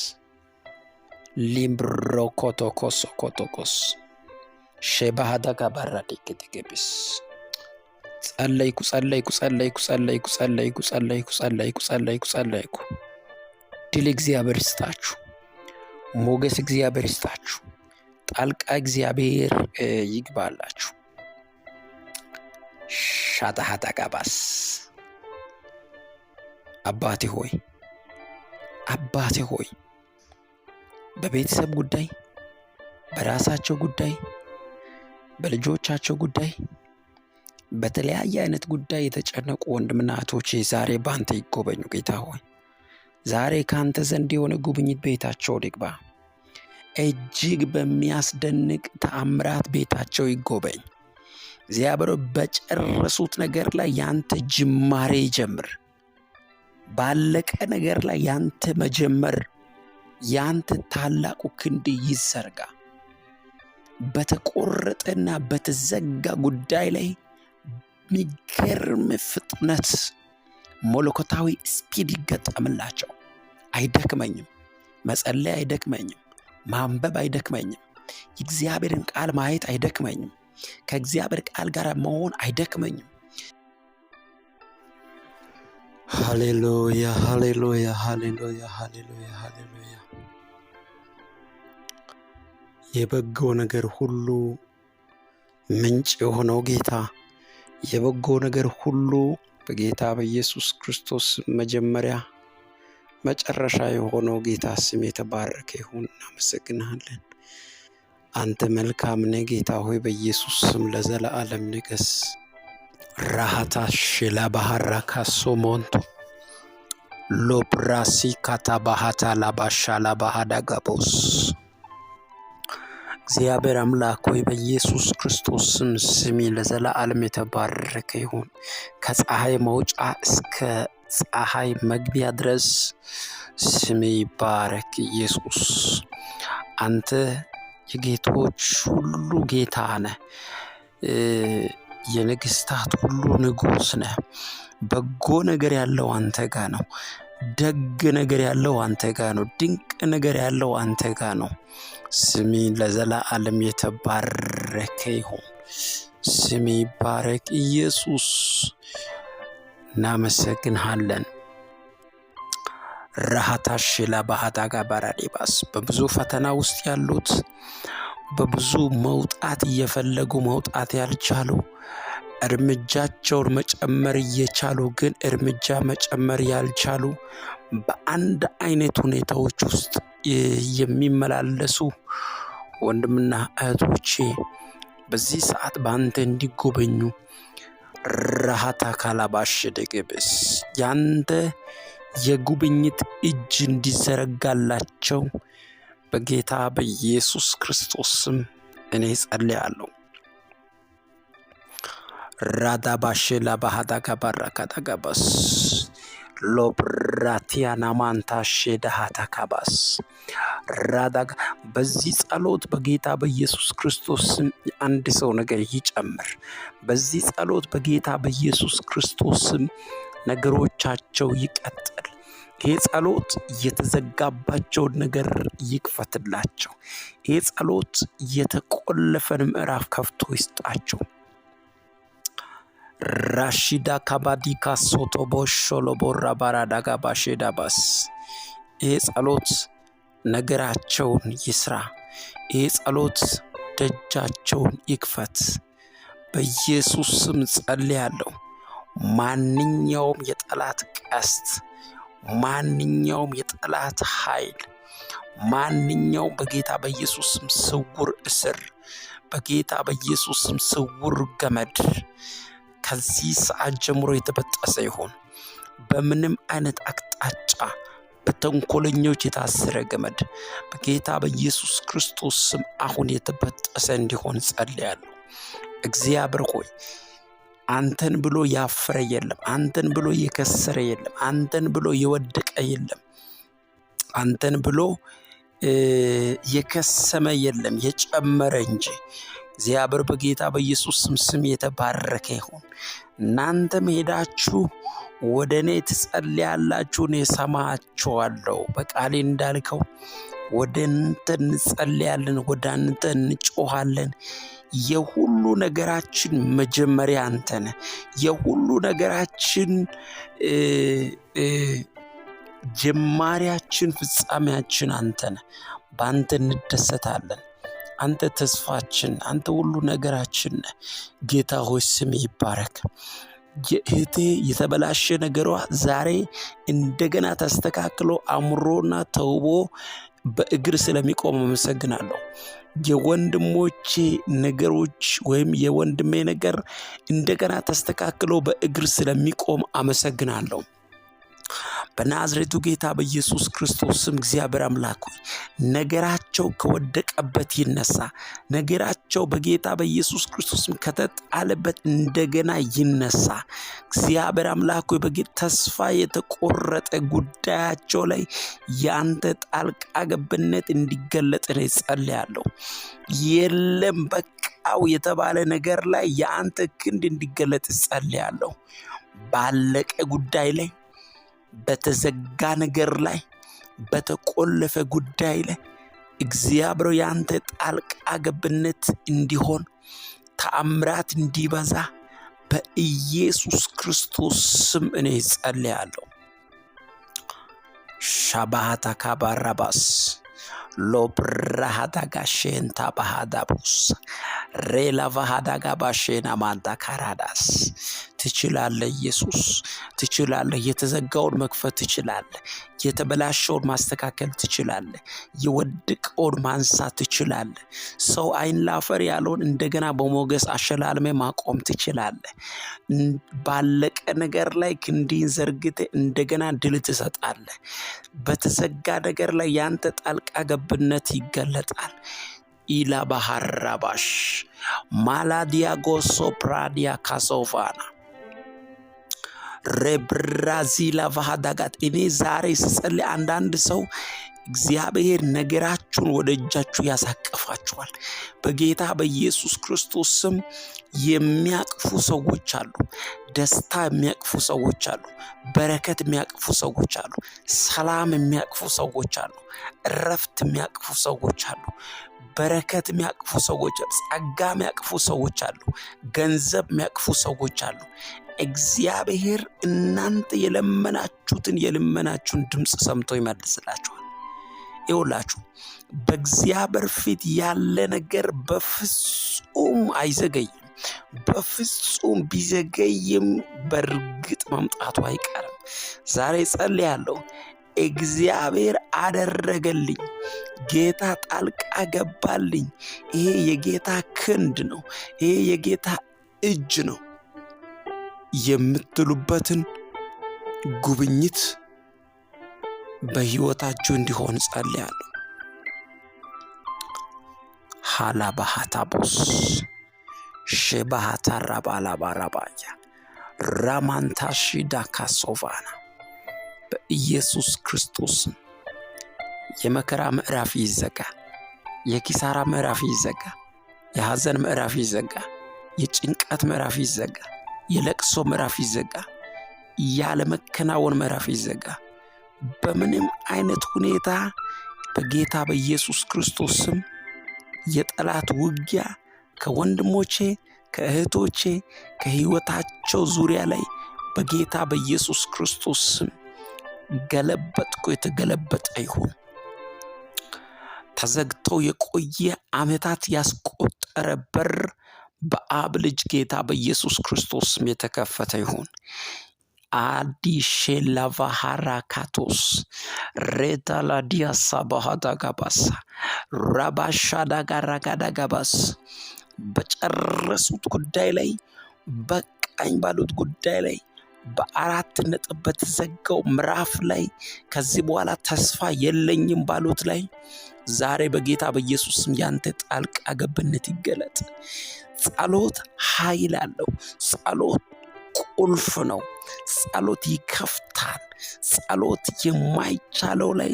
ሊምብሮ ኮቶኮስ ሼባሃዳ ጋባራ ዲክትግብስ ጸለይኩ። ድል እግዚአብሔር ይስጣችሁ፣ ሞገስ እግዚአብሔር ይስጣችሁ፣ ጣልቃ እግዚአብሔር ይግባላችሁ። ሻታሃታ ጋባስ አባቴ ሆይ በቤተሰብ ጉዳይ፣ በራሳቸው ጉዳይ፣ በልጆቻቸው ጉዳይ፣ በተለያየ አይነት ጉዳይ የተጨነቁ ወንድምና እህቶቼ ዛሬ ባንተ ይጎበኙ። ጌታ ሆይ ዛሬ ካንተ ዘንድ የሆነ ጉብኝት ቤታቸው ይግባ። እጅግ በሚያስደንቅ ተአምራት ቤታቸው ይጎበኝ። እግዚአብሔር በጨረሱት ነገር ላይ ያንተ ጅማሬ ይጀምር። ባለቀ ነገር ላይ ያንተ መጀመር፣ ያንተ ታላቁ ክንድ ይዘርጋ። በተቆረጠና በተዘጋ ጉዳይ ላይ የሚገርም ፍጥነት መለኮታዊ ስፒድ ይገጠምላቸው። አይደክመኝም፣ መጸለይ አይደክመኝም፣ ማንበብ አይደክመኝም፣ የእግዚአብሔርን ቃል ማየት አይደክመኝም፣ ከእግዚአብሔር ቃል ጋር መሆን አይደክመኝም። ሃሌሉያ ሃሌሉያ ሃሌሉያ ሃሌሉያ ሃሌሉያ። የበጎ ነገር ሁሉ ምንጭ የሆነው ጌታ፣ የበጎ ነገር ሁሉ በጌታ በኢየሱስ ክርስቶስ መጀመሪያ መጨረሻ የሆነው ጌታ ስም የተባረከ ይሁን። እናመሰግናለን። አንተ መልካም ነህ ጌታ ሆይ፣ በኢየሱስ ስም ለዘላለም ንገስ። ራሃታሽ ለባህራ ካሶ ሞንቶ ሎፕራሲ ካታባሃታ ላባሻ ላባሃዳ ጋቦስ እግዚአብሔር አምላክ ሆይ በኢየሱስ ክርስቶስ ስም ለዘላለም የተባረከ ይሁን። ከፀሐይ መውጫ እስከ ፀሐይ መግቢያ ድረስ ስም ይባረክ። ኢየሱስ አንተ የጌቶች ሁሉ ጌታ ነህ፣ የነገስታት ሁሉ ንጉስ ነህ። በጎ ነገር ያለው አንተ ጋር ነው። ደግ ነገር ያለው አንተ ጋር ነው። ድንቅ ነገር ያለው አንተ ጋር ነው። ስሚ ለዘላለም የተባረከ ይሁን። ስሚ ይባረክ። ኢየሱስ እናመሰግንሃለን። ራሃታሽ ለባሃዳ ጋባራዲባስ በብዙ ፈተና ውስጥ ያሉት፣ በብዙ መውጣት እየፈለጉ መውጣት ያልቻሉ፣ እርምጃቸውን መጨመር እየቻሉ ግን እርምጃ መጨመር ያልቻሉ፣ በአንድ አይነት ሁኔታዎች ውስጥ የሚመላለሱ ወንድምና እህቶቼ በዚህ ሰዓት በአንተ እንዲጎበኙ ራሃታ ካላባሽ ደግብስ ያንተ የጉብኝት እጅ እንዲዘረጋላቸው በጌታ በኢየሱስ ክርስቶስ ስም እኔ ጸልያለሁ። ራዳባሽ ላባሃዳጋ ባራካዳጋባስ ሎብራቲያና ማንታሽ ደሃታካባስ ራዳጋ በዚህ ጸሎት በጌታ በኢየሱስ ክርስቶስ ስም አንድ ሰው ነገር ይጨምር። በዚህ ጸሎት በጌታ በኢየሱስ ክርስቶስ ስም ነገሮቻቸው ይቀጥል። ይሄ ጸሎት የተዘጋባቸውን ነገር ይክፈትላቸው። ይሄ ጸሎት የተቆለፈን ምዕራፍ ከፍቶ ይስጣቸው። ራሺዳ ካባዲካ ሶቶቦሾሎ ቦራ ባራዳጋ ባሼዳባስ ይሄ ጸሎት ነገራቸውን ይስራ። ይሄ ጸሎት ደጃቸውን ይክፈት። በኢየሱስ ስም ጸልያለሁ። ማንኛውም የጠላት ቀስት፣ ማንኛውም የጠላት ኃይል፣ ማንኛውም በጌታ በኢየሱስ ስም ስውር እስር፣ በጌታ በኢየሱስ ስም ስውር ገመድ ከዚህ ሰዓት ጀምሮ የተበጠሰ ይሁን። በምንም አይነት አቅጣጫ በተንኮለኞች የታሰረ ገመድ በጌታ በኢየሱስ ክርስቶስ ስም አሁን የተበጠሰ እንዲሆን ጸልያለሁ። እግዚአብሔር ሆይ አንተን ብሎ ያፈረ የለም፣ አንተን ብሎ የከሰረ የለም፣ አንተን ብሎ የወደቀ የለም፣ አንተን ብሎ የከሰመ የለም፣ የጨመረ እንጂ። እግዚአብሔር በጌታ በኢየሱስ ስም የተባረከ ይሁን። እናንተም ሄዳችሁ ወደ እኔ ትጸልያላችሁ፣ እኔ እሰማችኋለሁ። በቃሌ እንዳልከው ወደ አንተ እንጸልያለን፣ ወደ አንተ እንጮሃለን። የሁሉ ነገራችን መጀመሪያ አንተ ነህ። የሁሉ ነገራችን ጀማሪያችን፣ ፍጻሜያችን አንተ ነህ። በአንተ እንደሰታለን። አንተ ተስፋችን፣ አንተ ሁሉ ነገራችን ነህ። ጌታ ሆይ ስም ይባረክ። የእህቴ የተበላሸ ነገሯ ዛሬ እንደገና ተስተካክሎ አምሮና ተውቦ በእግር ስለሚቆም አመሰግናለሁ። የወንድሞቼ ነገሮች ወይም የወንድሜ ነገር እንደገና ተስተካክሎ በእግር ስለሚቆም አመሰግናለሁ። በናዝሬቱ ጌታ በኢየሱስ ክርስቶስ ስም እግዚአብሔር አምላክ ሆይ ነገራቸው ከወደቀበት ይነሳ። ነገራቸው በጌታ በኢየሱስ ክርስቶስ ስም ከተጣለበት እንደገና ይነሳ። እግዚአብሔር አምላክ ሆይ በጌታ ተስፋ የተቆረጠ ጉዳያቸው ላይ ያንተ ጣልቃ ገብነት እንዲገለጥ ነው ጸልያለሁ። የለም በቃው የተባለ ነገር ላይ ያንተ ክንድ እንዲገለጥ ጸልያለሁ። ባለቀ ጉዳይ ላይ፣ በተዘጋ ነገር ላይ፣ በተቆለፈ ጉዳይ ላይ እግዚአብሔር ያንተ ጣልቃ ገብነት እንዲሆን፣ ተአምራት እንዲበዛ በኢየሱስ ክርስቶስ ስም እኔ ጸልያለሁ። ሻባሃታ ካባራባስ ሎብራሃዳጋሼንታ ባሃዳቡስ ሬላቫሃዳጋባሼና ማንታ ካራዳስ ትችላለህ ኢየሱስ፣ ትችላለህ። የተዘጋውን መክፈት ትችላለህ። የተበላሸውን ማስተካከል ትችላለህ። የወደቀውን ማንሳት ትችላለህ። ሰው አይን ላፈር ያለውን እንደገና በሞገስ አሸላልሜ ማቆም ትችላለህ። ባለቀ ነገር ላይ ክንዲን ዘርግተህ እንደገና ድል ትሰጣለህ። በተዘጋ ነገር ላይ ያንተ ጣልቃ ገብነት ይገለጣል። ኢላ ባህራባሽ ማላዲያ ጎሶ ፕራዲያ ካሶፋና ሬብራዚላ ቫሃዳጋት እኔ ዛሬ ስጸልይ አንዳንድ ሰው እግዚአብሔር ነገራችሁን ወደ እጃችሁ ያሳቀፋችኋል። በጌታ በኢየሱስ ክርስቶስ ስም የሚያቅፉ ሰዎች አሉ። ደስታ የሚያቅፉ ሰዎች አሉ። በረከት የሚያቅፉ ሰዎች አሉ። ሰላም የሚያቅፉ ሰዎች አሉ። እረፍት የሚያቅፉ ሰዎች አሉ። በረከት የሚያቅፉ ሰዎች አሉ። ጸጋ የሚያቅፉ ሰዎች አሉ። ገንዘብ የሚያቅፉ ሰዎች አሉ። እግዚአብሔር እናንተ የለመናችሁትን የልመናችሁን ድምፅ ሰምቶ ይመልስላችኋል። ይውላችሁ በእግዚአብሔር ፊት ያለ ነገር በፍጹም አይዘገይም። በፍጹም ቢዘገይም በእርግጥ መምጣቱ አይቀርም። ዛሬ ጸልያለሁ። እግዚአብሔር አደረገልኝ፣ ጌታ ጣልቃ ገባልኝ፣ ይሄ የጌታ ክንድ ነው፣ ይሄ የጌታ እጅ ነው የምትሉበትን ጉብኝት በሕይወታችሁ እንዲሆን ጸልያለሁ። ሃላባሃታቦስ ሼባሃታራባላባራባያ ራማንታሺዳካሶቫና በኢየሱስ ክርስቶስ የመከራ ምዕራፍ ይዘጋ፣ የኪሳራ ምዕራፍ ይዘጋ፣ የሐዘን ምዕራፍ ይዘጋ፣ የጭንቀት ምዕራፍ ይዘጋ፣ የለቅሶ ምዕራፍ ይዘጋ፣ ያለመከናወን ምዕራፍ ይዘጋ። በምንም አይነት ሁኔታ በጌታ በኢየሱስ ክርስቶስ ስም የጠላት ውጊያ ከወንድሞቼ ከእህቶቼ ከሕይወታቸው ዙሪያ ላይ በጌታ በኢየሱስ ክርስቶስ ስም ገለበጥኩ፣ የተገለበጠ ይሁን። ተዘግተው የቆየ ዓመታት ያስቆጠረ በር በአብ ልጅ ጌታ በኢየሱስ ክርስቶስ ስም የተከፈተ ይሁን። አዲሼላቫሃራካቶስ ሬታላዲያሳ ባህዳጋባሳ ራባሻዳጋራጋዳጋባስ በጨረሱት ጉዳይ ላይ በቃኝ ባሉት ጉዳይ ላይ በአራት ነጥብ በተዘጋው ምዕራፍ ላይ ከዚህ በኋላ ተስፋ የለኝም ባሉት ላይ ዛሬ በጌታ በኢየሱስ ስም ያንተ ጣልቃ ገብነት ይገለጥ። ጸሎት ኃይል አለው። ጸሎት ቁልፍ ነው። ጸሎት ይከፍታል። ጸሎት የማይቻለው ላይ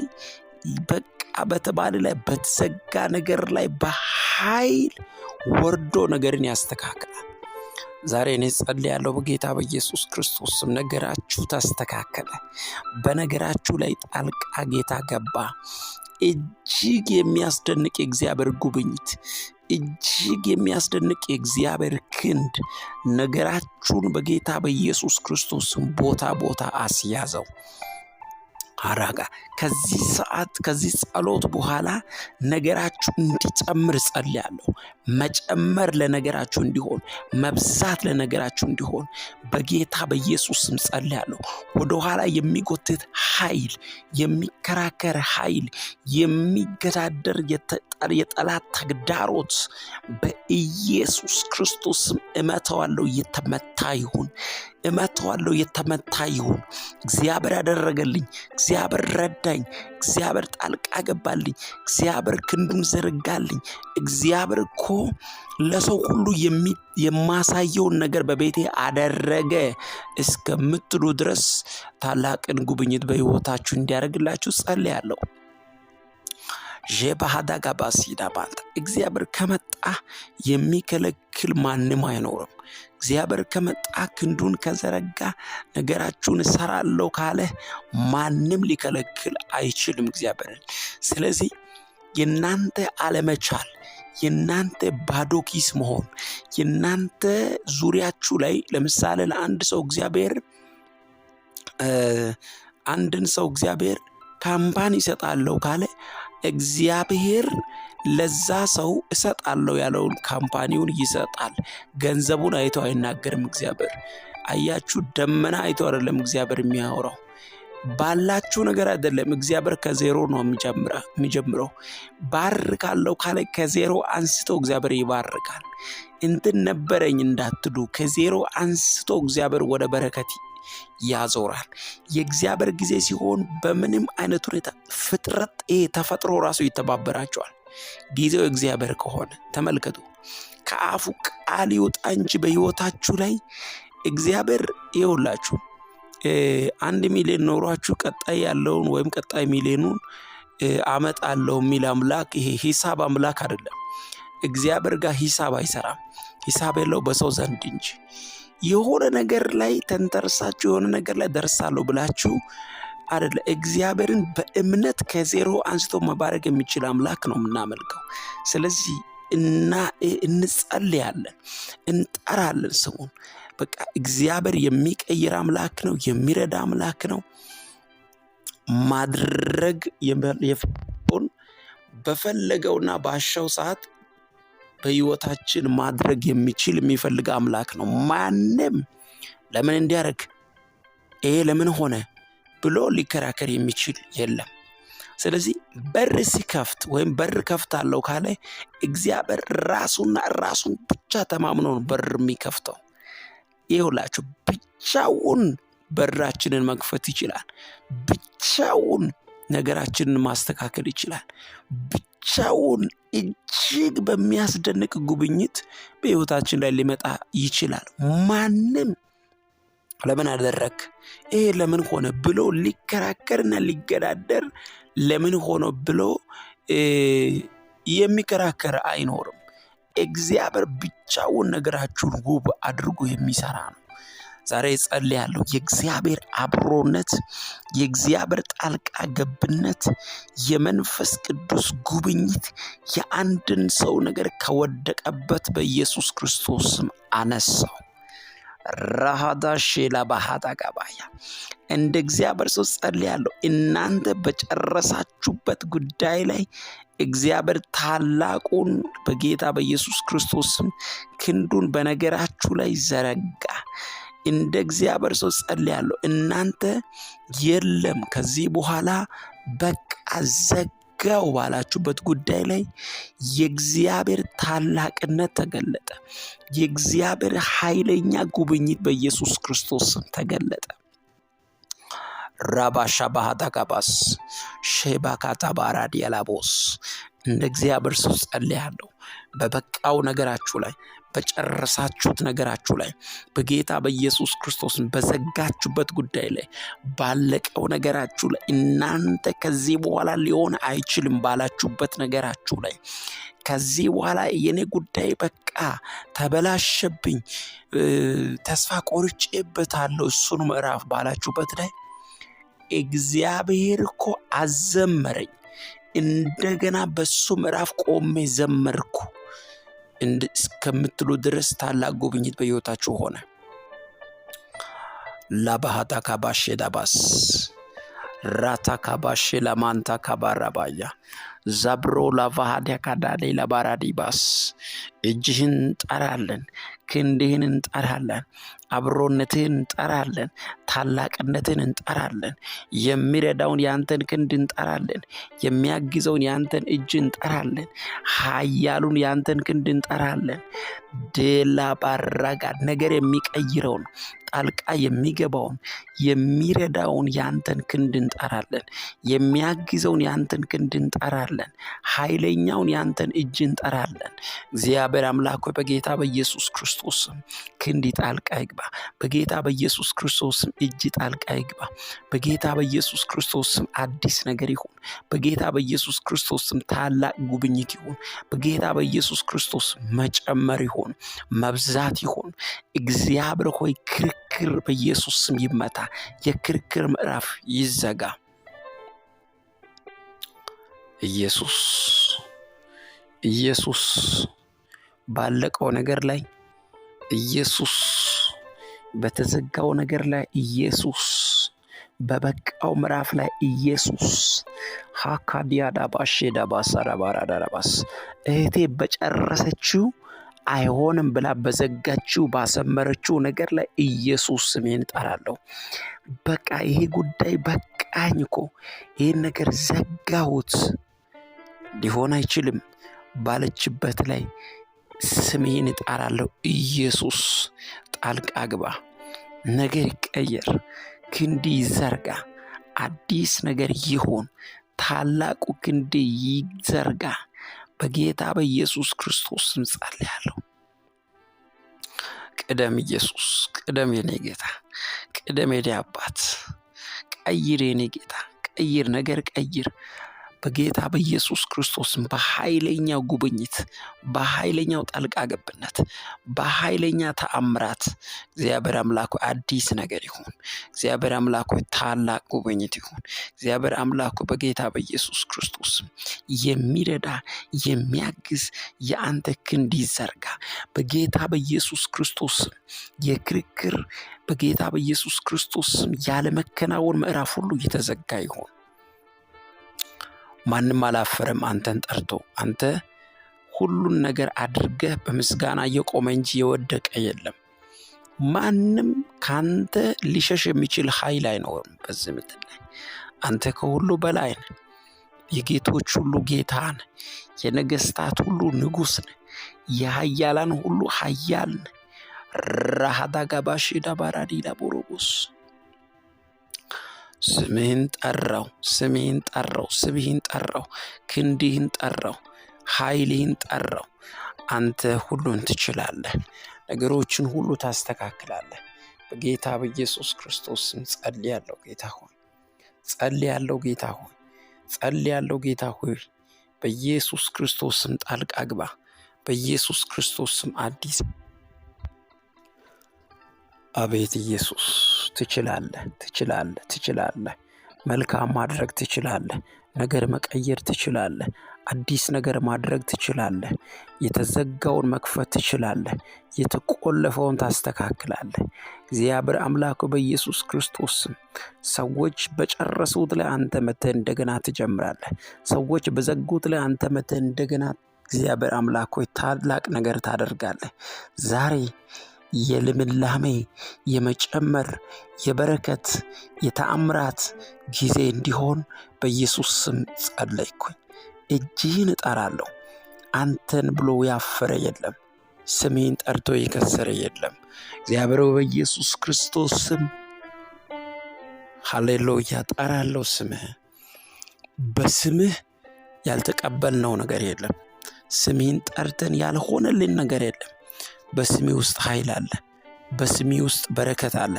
በቃ በተባለ ላይ በተዘጋ ነገር ላይ በኃይል ወርዶ ነገርን ያስተካክላል። ዛሬ እኔ ጸልያለሁ በጌታ በኢየሱስ ክርስቶስ ስም ነገራችሁ ተስተካከለ። በነገራችሁ ላይ ጣልቃ ጌታ ገባ። እጅግ የሚያስደንቅ የእግዚአብሔር ጉብኝት፣ እጅግ የሚያስደንቅ የእግዚአብሔር ክንድ ነገራችሁን በጌታ በኢየሱስ ክርስቶስ ስም ቦታ አስያዘው። አራጋ ከዚህ ሰዓት ከዚህ ጸሎት በኋላ ነገራችሁ እንዲጨምር ጸልያለሁ። መጨመር ለነገራችሁ እንዲሆን፣ መብዛት ለነገራችሁ እንዲሆን በጌታ በኢየሱስ ስም ጸልያለሁ። ወደ ኋላ የሚጎትት ኃይል፣ የሚከራከር ኃይል፣ የሚገዳደር የጠላት ተግዳሮት በኢየሱስ ክርስቶስ ስም እመተዋለሁ፣ የተመታ ይሁን። እመተዋለሁ፣ የተመታ ይሁን። እግዚአብሔር ያደረገልኝ፣ እግዚአብሔር ረዳኝ፣ እግዚአብሔር ጣልቃ ገባልኝ፣ እግዚአብሔር ክንዱን ዘረጋልኝ፣ እግዚአብሔር እኮ ለሰው ሁሉ የማሳየውን ነገር በቤቴ አደረገ እስከምትሉ ድረስ ታላቅን ጉብኝት በሕይወታችሁ እንዲያደርግላችሁ ጸልያለሁ። ጄባሃዳጋባሲዳባንታ እግዚአብሔር ከመጣ የሚከለክል ማንም አይኖርም። እግዚአብሔር ከመጣ ክንዱን ከዘረጋ ነገራችሁን እሰራለሁ ካለ ማንም ሊከለክል አይችልም እግዚአብሔርን። ስለዚህ የናንተ አለመቻል፣ የናንተ ባዶ ኪስ መሆን፣ የናንተ ዙሪያችሁ ላይ ለምሳሌ ለአንድ ሰው እግዚአብሔር አንድን ሰው እግዚአብሔር ካምፓኒ ይሰጣለሁ ካለ እግዚአብሔር ለዛ ሰው እሰጣለሁ ያለውን ካምፓኒውን ይሰጣል። ገንዘቡን አይቶ አይናገርም እግዚአብሔር። አያችሁ፣ ደመና አይቶ አይደለም እግዚአብሔር የሚያወራው። ባላችሁ ነገር አይደለም እግዚአብሔር ከዜሮ ነው የሚጀምረው። ባርካለሁ ካለ ከዜሮ አንስቶ እግዚአብሔር ይባርካል። እንትን ነበረኝ እንዳትሉ ከዜሮ አንስቶ እግዚአብሔር ወደ በረከት ያዞራል። የእግዚአብሔር ጊዜ ሲሆን በምንም አይነት ሁኔታ ፍጥረት ተፈጥሮ ራሱ ይተባበራቸዋል። ጊዜው እግዚአብሔር ከሆነ ተመልከቱ፣ ከአፉ ቃል ይወጣ እንጂ በሕይወታችሁ ላይ እግዚአብሔር ይኸውላችሁ 1 ሚሊዮን ኖሯችሁ ቀጣይ ያለውን ወይም ቀጣይ ሚሊዮኑን አመጣለሁ የሚል አምላክ ይሄ ሂሳብ አምላክ አይደለም። እግዚአብሔር ጋር ሂሳብ አይሰራም። ሂሳብ ያለው በሰው ዘንድ እንጂ የሆነ ነገር ላይ ተንተርሳችሁ የሆነ ነገር ላይ ደርሳለሁ ብላችሁ አይደለ። እግዚአብሔርን በእምነት ከዜሮ አንስቶ መባረክ የሚችል አምላክ ነው የምናመልከው። ስለዚህ እንጸልያለን፣ እንጠራለን ስሙን። በቃ እግዚአብሔር የሚቀይር አምላክ ነው፣ የሚረዳ አምላክ ነው። ማድረግ የፈለገውን በፈለገውና ባሻው ሰዓት በሕይወታችን ማድረግ የሚችል የሚፈልግ አምላክ ነው። ማንም ለምን እንዲያደርግ ይሄ ለምን ሆነ ብሎ ሊከራከር የሚችል የለም። ስለዚህ በር ሲከፍት ወይም በር ከፍታለሁ ካለ እግዚአብሔር ራሱን ብቻ ተማምኖ በር የሚከፍተው። ይኸውላችሁ ብቻውን በራችንን መክፈት ይችላል። ብቻውን ነገራችንን ማስተካከል ይችላል። ብቻውን እጅግ በሚያስደንቅ ጉብኝት በሕይወታችን ላይ ሊመጣ ይችላል። ማንም ለምን አደረክ ይሄ ለምን ሆነ ብሎ ሊከራከርና ሊገዳደር ለምን ሆነ ብሎ የሚከራከር አይኖርም። እግዚአብሔር ብቻውን ነገራችሁን ውብ አድርጎ የሚሰራ ነው። ዛሬ ጸልያለሁ የእግዚአብሔር አብሮነት፣ የእግዚአብሔር ጣልቃ ገብነት፣ የመንፈስ ቅዱስ ጉብኝት የአንድን ሰው ነገር ከወደቀበት በኢየሱስ ክርስቶስ ስም አነሳው። ራሃዳሼላ ባህታ ጋባያ እንደ እግዚአብሔር ሰው ጸልያለሁ። እናንተ በጨረሳችሁበት ጉዳይ ላይ እግዚአብሔር ታላቁን በጌታ በኢየሱስ ክርስቶስ ስም ክንዱን በነገራችሁ ላይ ዘረጋ። እንደ እግዚአብሔር ሰው ጸልያለሁ። እናንተ የለም ከዚህ በኋላ በቃ ዘጋው ባላችሁበት ጉዳይ ላይ የእግዚአብሔር ታላቅነት ተገለጠ። የእግዚአብሔር ኃይለኛ ጉብኝት በኢየሱስ ክርስቶስ ስም ተገለጠ። ራባሻ ባህዳጋባስ ሼባካታ ባራዲ ያላቦስ እንደ እግዚአብሔር ሰው ጸልያለሁ። በበቃው ነገራችሁ ላይ በጨረሳችሁት ነገራችሁ ላይ በጌታ በኢየሱስ ክርስቶስን በዘጋችሁበት ጉዳይ ላይ ባለቀው ነገራችሁ ላይ እናንተ ከዚህ በኋላ ሊሆን አይችልም ባላችሁበት ነገራችሁ ላይ ከዚህ በኋላ የኔ ጉዳይ በቃ ተበላሸብኝ፣ ተስፋ ቆርጬበታለሁ እሱን ምዕራፍ ባላችሁበት ላይ እግዚአብሔር እኮ አዘመረኝ፣ እንደገና በሱ ምዕራፍ ቆሜ ዘመርኩ እስከምትሉ ድረስ ታላቅ ጉብኝት በሕይወታችሁ ሆነ። ላባሃታ ካባሼ ዳባስ ራታ ካባሼ ለማንታ ካባራባያ ዛብሮ ላቫሃዲያ ካዳሌ ለባራዲባስ እጅህን እንጠራለን፣ ክንድህን እንጠራለን፣ አብሮነትህን እንጠራለን፣ ታላቅነትህን እንጠራለን፣ የሚረዳውን ያንተን ክንድ እንጠራለን፣ የሚያግዘውን ያንተን እጅ እንጠራለን፣ ኃያሉን ያንተን ክንድ እንጠራለን። ዴላ ባራጋ ነገር የሚቀይረውን ጣልቃ የሚገባውን የሚረዳውን ያንተን ክንድ እንጠራለን፣ የሚያግዘውን ያንተን ክንድ እንጠራለን፣ ኃይለኛውን ያንተን እጅ እንጠራለን። እግዚአብሔር አምላክ ሆይ በጌታ በኢየሱስ ክርስቶስ ክንድ ጣልቃ ይግባ። በጌታ በኢየሱስ ክርስቶስ እጅ ጣልቃ ይግባ። በጌታ በኢየሱስ ክርስቶስ አዲስ ነገር ይሁን። በጌታ በኢየሱስ ክርስቶስ ታላቅ ጉብኝት ይሁን። በጌታ በኢየሱስ ክርስቶስ መጨመር ይሁን፣ መብዛት ይሁን። እግዚአብሔር ሆይ ክርክር በኢየሱስ ስም ይመታ። የክርክር ምዕራፍ ይዘጋ። ኢየሱስ ባለቀው ነገር ላይ ኢየሱስ በተዘጋው ነገር ላይ ኢየሱስ በበቃው ምዕራፍ ላይ ኢየሱስ ሃካዲያዳ ባሼዳ ባሳራባራዳራባስ እህቴ በጨረሰችው አይሆንም ብላ በዘጋችው ባሰመረችው ነገር ላይ ኢየሱስ ስሜን ጠራለሁ። በቃ ይሄ ጉዳይ በቃኝ እኮ ይሄን ነገር ዘጋሁት ሊሆን አይችልም ባለችበት ላይ ስሜን ጠራለሁ። ኢየሱስ ጣልቃ ግባ፣ ነገር ይቀየር፣ ክንድ ይዘርጋ፣ አዲስ ነገር ይሁን፣ ታላቁ ክንድ ይዘርጋ። በጌታ በኢየሱስ ክርስቶስ ስም ጸልያለሁ። ቅደም ኢየሱስ፣ ቅደም የኔ ጌታ፣ ቅደም የኔ አባት፣ ቀይር የኔ ጌታ፣ ቀይር፣ ነገር ቀይር። በጌታ በኢየሱስ ክርስቶስ በኃይለኛው ጉብኝት፣ በኃይለኛው ጣልቃ ገብነት፣ በኃይለኛ ተአምራት እግዚአብሔር አምላክ አዲስ ነገር ይሁን። እግዚአብሔር አምላክ ታላቅ ጉብኝት ይሁን። እግዚአብሔር አምላክ በጌታ በኢየሱስ ክርስቶስ የሚረዳ የሚያግዝ የአንተ ክንድ ይዘርጋ። በጌታ በኢየሱስ ክርስቶስ የክርክር በጌታ በኢየሱስ ክርስቶስ ያለመከናወን ምዕራፍ ሁሉ የተዘጋ ይሁን። ማንም አላፈረም አንተን ጠርቶ። አንተ ሁሉን ነገር አድርገህ በምስጋና የቆመ እንጂ የወደቀ የለም። ማንም ካንተ ሊሸሽ የሚችል ኃይል አይኖርም በዚህ ምድር ላይ። አንተ ከሁሉ በላይ ነህ። የጌቶች ሁሉ ጌታ ነህ። የነገስታት ሁሉ ንጉስ ነህ። የኃያላን ሁሉ ኃያል ነህ። ራሃዳጋባሺ ዳባራዲ ላቦሮቦስ ስምህን ጠራው፣ ስምህን ጠራው፣ ስምህን ጠራው፣ ክንድህን ጠራው፣ ኃይልህን ጠራው። አንተ ሁሉን ትችላለህ፣ ነገሮችን ሁሉ ታስተካክላለህ። በጌታ በኢየሱስ ክርስቶስ ስም ጸልያለሁ። ጌታ ሆይ ጸልያለሁ። ጌታ ሆይ ጸልያለሁ። ጌታ ሆይ በኢየሱስ ክርስቶስ ስም ጣልቃ ግባ። በኢየሱስ ክርስቶስ ስም አዲስ አቤት ኢየሱስ ትችላለህ፣ ትችላለህ፣ ትችላለህ። መልካም ማድረግ ትችላለህ። ነገር መቀየር ትችላለህ። አዲስ ነገር ማድረግ ትችላለህ። የተዘጋውን መክፈት ትችላለህ። የተቆለፈውን ታስተካክላለህ። እግዚአብሔር አምላክ በኢየሱስ ክርስቶስ ስም ሰዎች በጨረሱት ላይ አንተ መተህ እንደገና ትጀምራለህ። ሰዎች በዘጉት ላይ አንተ መተህ እንደገና እግዚአብሔር አምላክ ሆይ ታላቅ ነገር ታደርጋለህ። ዛሬ የልምላሜ የመጨመር የበረከት የተአምራት ጊዜ እንዲሆን በኢየሱስ ስም ጸለይኩኝ። እጅህን እጠራለሁ። አንተን ብሎ ያፈረ የለም። ስሜን ጠርቶ የከሰረ የለም። እግዚአብሔር በኢየሱስ ክርስቶስ ስም ሃሌሉያ ጠራለሁ። በስምህ ያልተቀበልነው ነገር የለም። ስሜን ጠርተን ያልሆነልን ነገር የለም። በስሜ ውስጥ ኃይል አለ። በስሜ ውስጥ በረከት አለ።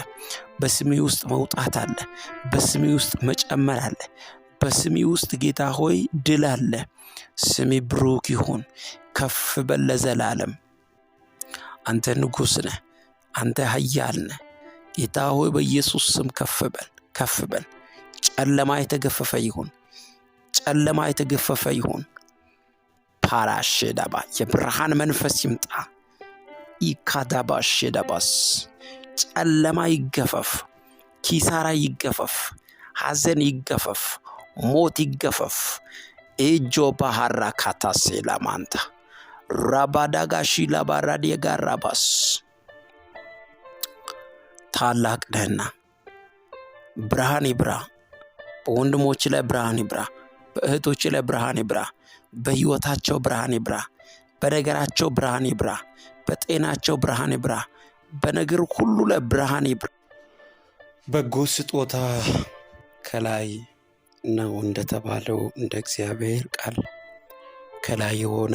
በስሜ ውስጥ መውጣት አለ። በስሜ ውስጥ መጨመር አለ። በስሜ ውስጥ ጌታ ሆይ ድል አለ። ስሜ ብሩክ ይሁን። ከፍ በል ለዘላለም። አንተ ንጉሥ ነህ። አንተ ኃያል ነህ። ጌታ ሆይ በኢየሱስ ስም ከፍ በል፣ ከፍ በል። ጨለማ የተገፈፈ ይሁን። ጨለማ የተገፈፈ ይሁን። ፓራሼዳባ የብርሃን መንፈስ ይምጣ። ኢካዳባሼዳባስ ጨለማ ይገፈፍ። ኪሳራ ይገፈፍ። ሐዘን ይገፈፍ። ሞት ይገፈፍ። ኤጆ ባህራ ካታሴ ላማንታ ራባዳጋሺ ላባራዲየ ጋራባስ ታላቅ ነህና ብርሃን ይብራ። በወንድሞች ላይ ብርሃን ይብራ። በእህቶች ላይ ብርሃን ይብራ። በሕይወታቸው ብርሃን ይብራ። በነገራቸው ብርሃን ይብራ። በጤናቸው ብርሃን ይብራ። በነገር ሁሉ ላይ ብርሃን ይብራ። በጎ ስጦታ ከላይ ነው እንደተባለው እንደ እግዚአብሔር ቃል ከላይ የሆነ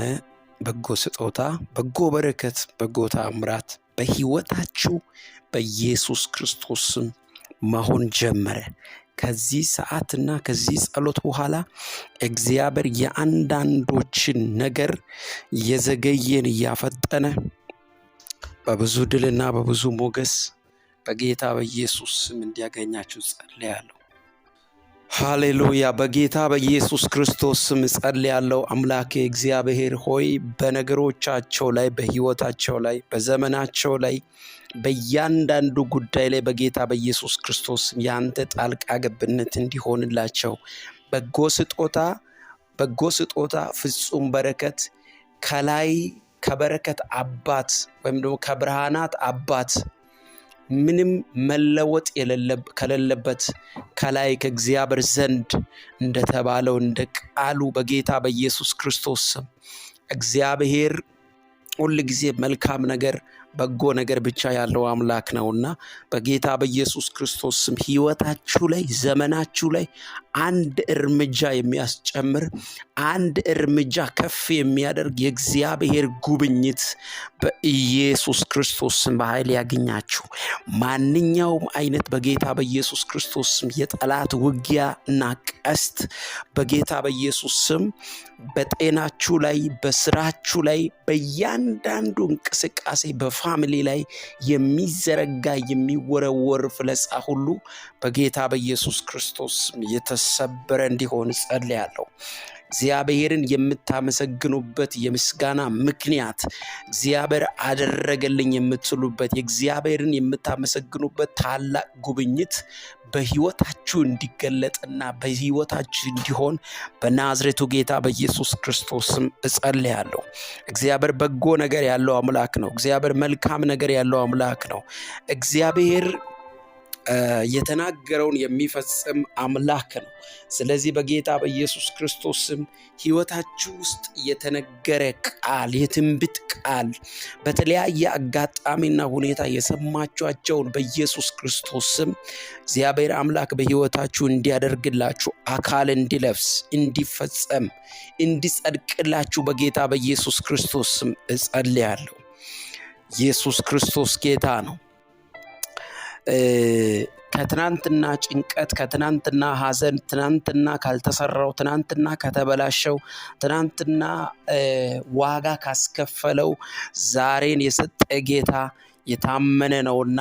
በጎ ስጦታ፣ በጎ በረከት፣ በጎ ተአምራት በሕይወታችሁ በኢየሱስ ክርስቶስ ስም መሆን ጀመረ። ከዚህ ሰዓትና ከዚህ ጸሎት በኋላ እግዚአብሔር የአንዳንዶችን ነገር የዘገየን እያፈጠነ በብዙ ድልና በብዙ ሞገስ በጌታ በኢየሱስ ስም እንዲያገኛችሁ ጸልያለሁ። ሃሌሉያ። በጌታ በኢየሱስ ክርስቶስ ስም ጸልያለሁ። አምላኬ እግዚአብሔር ሆይ በነገሮቻቸው ላይ፣ በሕይወታቸው ላይ፣ በዘመናቸው ላይ፣ በእያንዳንዱ ጉዳይ ላይ በጌታ በኢየሱስ ክርስቶስ ስም ያንተ ጣልቃ ገብነት እንዲሆንላቸው በጎ ስጦታ ፍጹም በረከት ከላይ ከበረከት አባት ወይም ደግሞ ከብርሃናት አባት ምንም መለወጥ ከሌለበት ከላይ ከእግዚአብሔር ዘንድ እንደተባለው እንደ ቃሉ በጌታ በኢየሱስ ክርስቶስ ስም እግዚአብሔር ሁል ጊዜ መልካም ነገር በጎ ነገር ብቻ ያለው አምላክ ነውና በጌታ በኢየሱስ ክርስቶስ ስም ሕይወታችሁ ላይ ዘመናችሁ ላይ አንድ እርምጃ የሚያስጨምር አንድ እርምጃ ከፍ የሚያደርግ የእግዚአብሔር ጉብኝት በኢየሱስ ክርስቶስ ስም በኃይል ያገኛችሁ። ማንኛውም አይነት በጌታ በኢየሱስ ክርስቶስ ስም የጠላት ውጊያና ቀስት በጌታ በኢየሱስ ስም በጤናችሁ ላይ፣ በስራችሁ ላይ፣ በእያንዳንዱ እንቅስቃሴ በፋሚሊ ላይ የሚዘረጋ የሚወረወር ፍለጻ ሁሉ በጌታ በኢየሱስ ክርስቶስ የተሰበረ እንዲሆን ጸልያለሁ። እግዚአብሔርን የምታመሰግኑበት የምስጋና ምክንያት እግዚአብሔር አደረገልኝ የምትሉበት የእግዚአብሔርን የምታመሰግኑበት ታላቅ ጉብኝት በሕይወታችሁ እንዲገለጥና በሕይወታችሁ እንዲሆን በናዝሬቱ ጌታ በኢየሱስ ክርስቶስም እጸልያለሁ። እግዚአብሔር በጎ ነገር ያለው አምላክ ነው። እግዚአብሔር መልካም ነገር ያለው አምላክ ነው። እግዚአብሔር የተናገረውን የሚፈጽም አምላክ ነው። ስለዚህ በጌታ በኢየሱስ ክርስቶስ ስም ሕይወታችሁ ውስጥ የተነገረ ቃል፣ የትንቢት ቃል በተለያየ አጋጣሚና ሁኔታ የሰማችኋቸውን በኢየሱስ ክርስቶስ ስም እግዚአብሔር አምላክ በሕይወታችሁ እንዲያደርግላችሁ፣ አካል እንዲለብስ፣ እንዲፈጸም፣ እንዲጸድቅላችሁ በጌታ በኢየሱስ ክርስቶስ ስም እጸልያለሁ። ኢየሱስ ክርስቶስ ጌታ ነው። ከትናንትና ጭንቀት፣ ከትናንትና ሐዘን፣ ትናንትና ካልተሰራው፣ ትናንትና ከተበላሸው፣ ትናንትና ዋጋ ካስከፈለው ዛሬን የሰጠ ጌታ የታመነ ነውና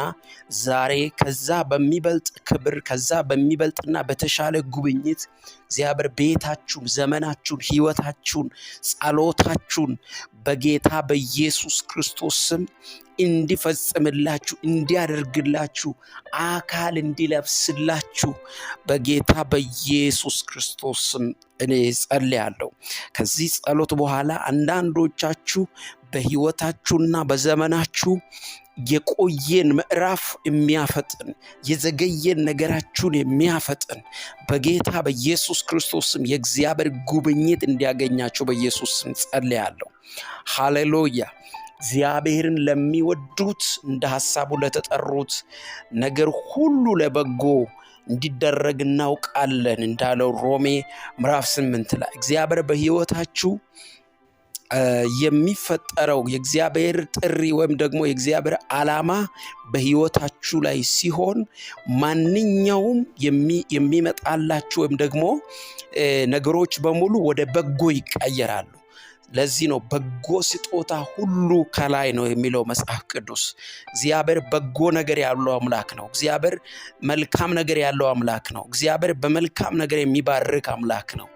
ዛሬ ከዛ በሚበልጥ ክብር፣ ከዛ በሚበልጥና በተሻለ ጉብኝት እግዚአብሔር ቤታችሁን፣ ዘመናችሁን፣ ሕይወታችሁን፣ ጸሎታችሁን በጌታ በኢየሱስ ክርስቶስ ስም እንዲፈጽምላችሁ፣ እንዲያደርግላችሁ፣ አካል እንዲለብስላችሁ በጌታ በኢየሱስ ክርስቶስ ስም እኔ ጸልያለሁ። ከዚህ ጸሎት በኋላ አንዳንዶቻችሁ በሕይወታችሁና በዘመናችሁ የቆየን ምዕራፍ የሚያፈጥን፣ የዘገየን ነገራችሁን የሚያፈጥን በጌታ በኢየሱስ ክርስቶስ ስም የእግዚአብሔር ጉብኝት እንዲያገኛችሁ በኢየሱስ ስም ጸልያለሁ። ሃሌሉያ። እግዚአብሔርን ለሚወዱት እንደ ሐሳቡ ለተጠሩት ነገር ሁሉ ለበጎ እንዲደረግ እናውቃለን እንዳለው ሮሜ ምዕራፍ 8 ላይ እግዚአብሔር በሕይወታችሁ የሚፈጠረው የእግዚአብሔር ጥሪ ወይም ደግሞ የእግዚአብሔር ዓላማ በሕይወታችሁ ላይ ሲሆን ማንኛውም የሚመጣላችሁ ወይም ደግሞ ነገሮች በሙሉ ወደ በጎ ይቀየራሉ። ለዚህ ነው በጎ ስጦታ ሁሉ ከላይ ነው የሚለው መጽሐፍ ቅዱስ። እግዚአብሔር በጎ ነገር ያለው አምላክ ነው። እግዚአብሔር መልካም ነገር ያለው አምላክ ነው። እግዚአብሔር በመልካም ነገር የሚባርክ አምላክ ነው።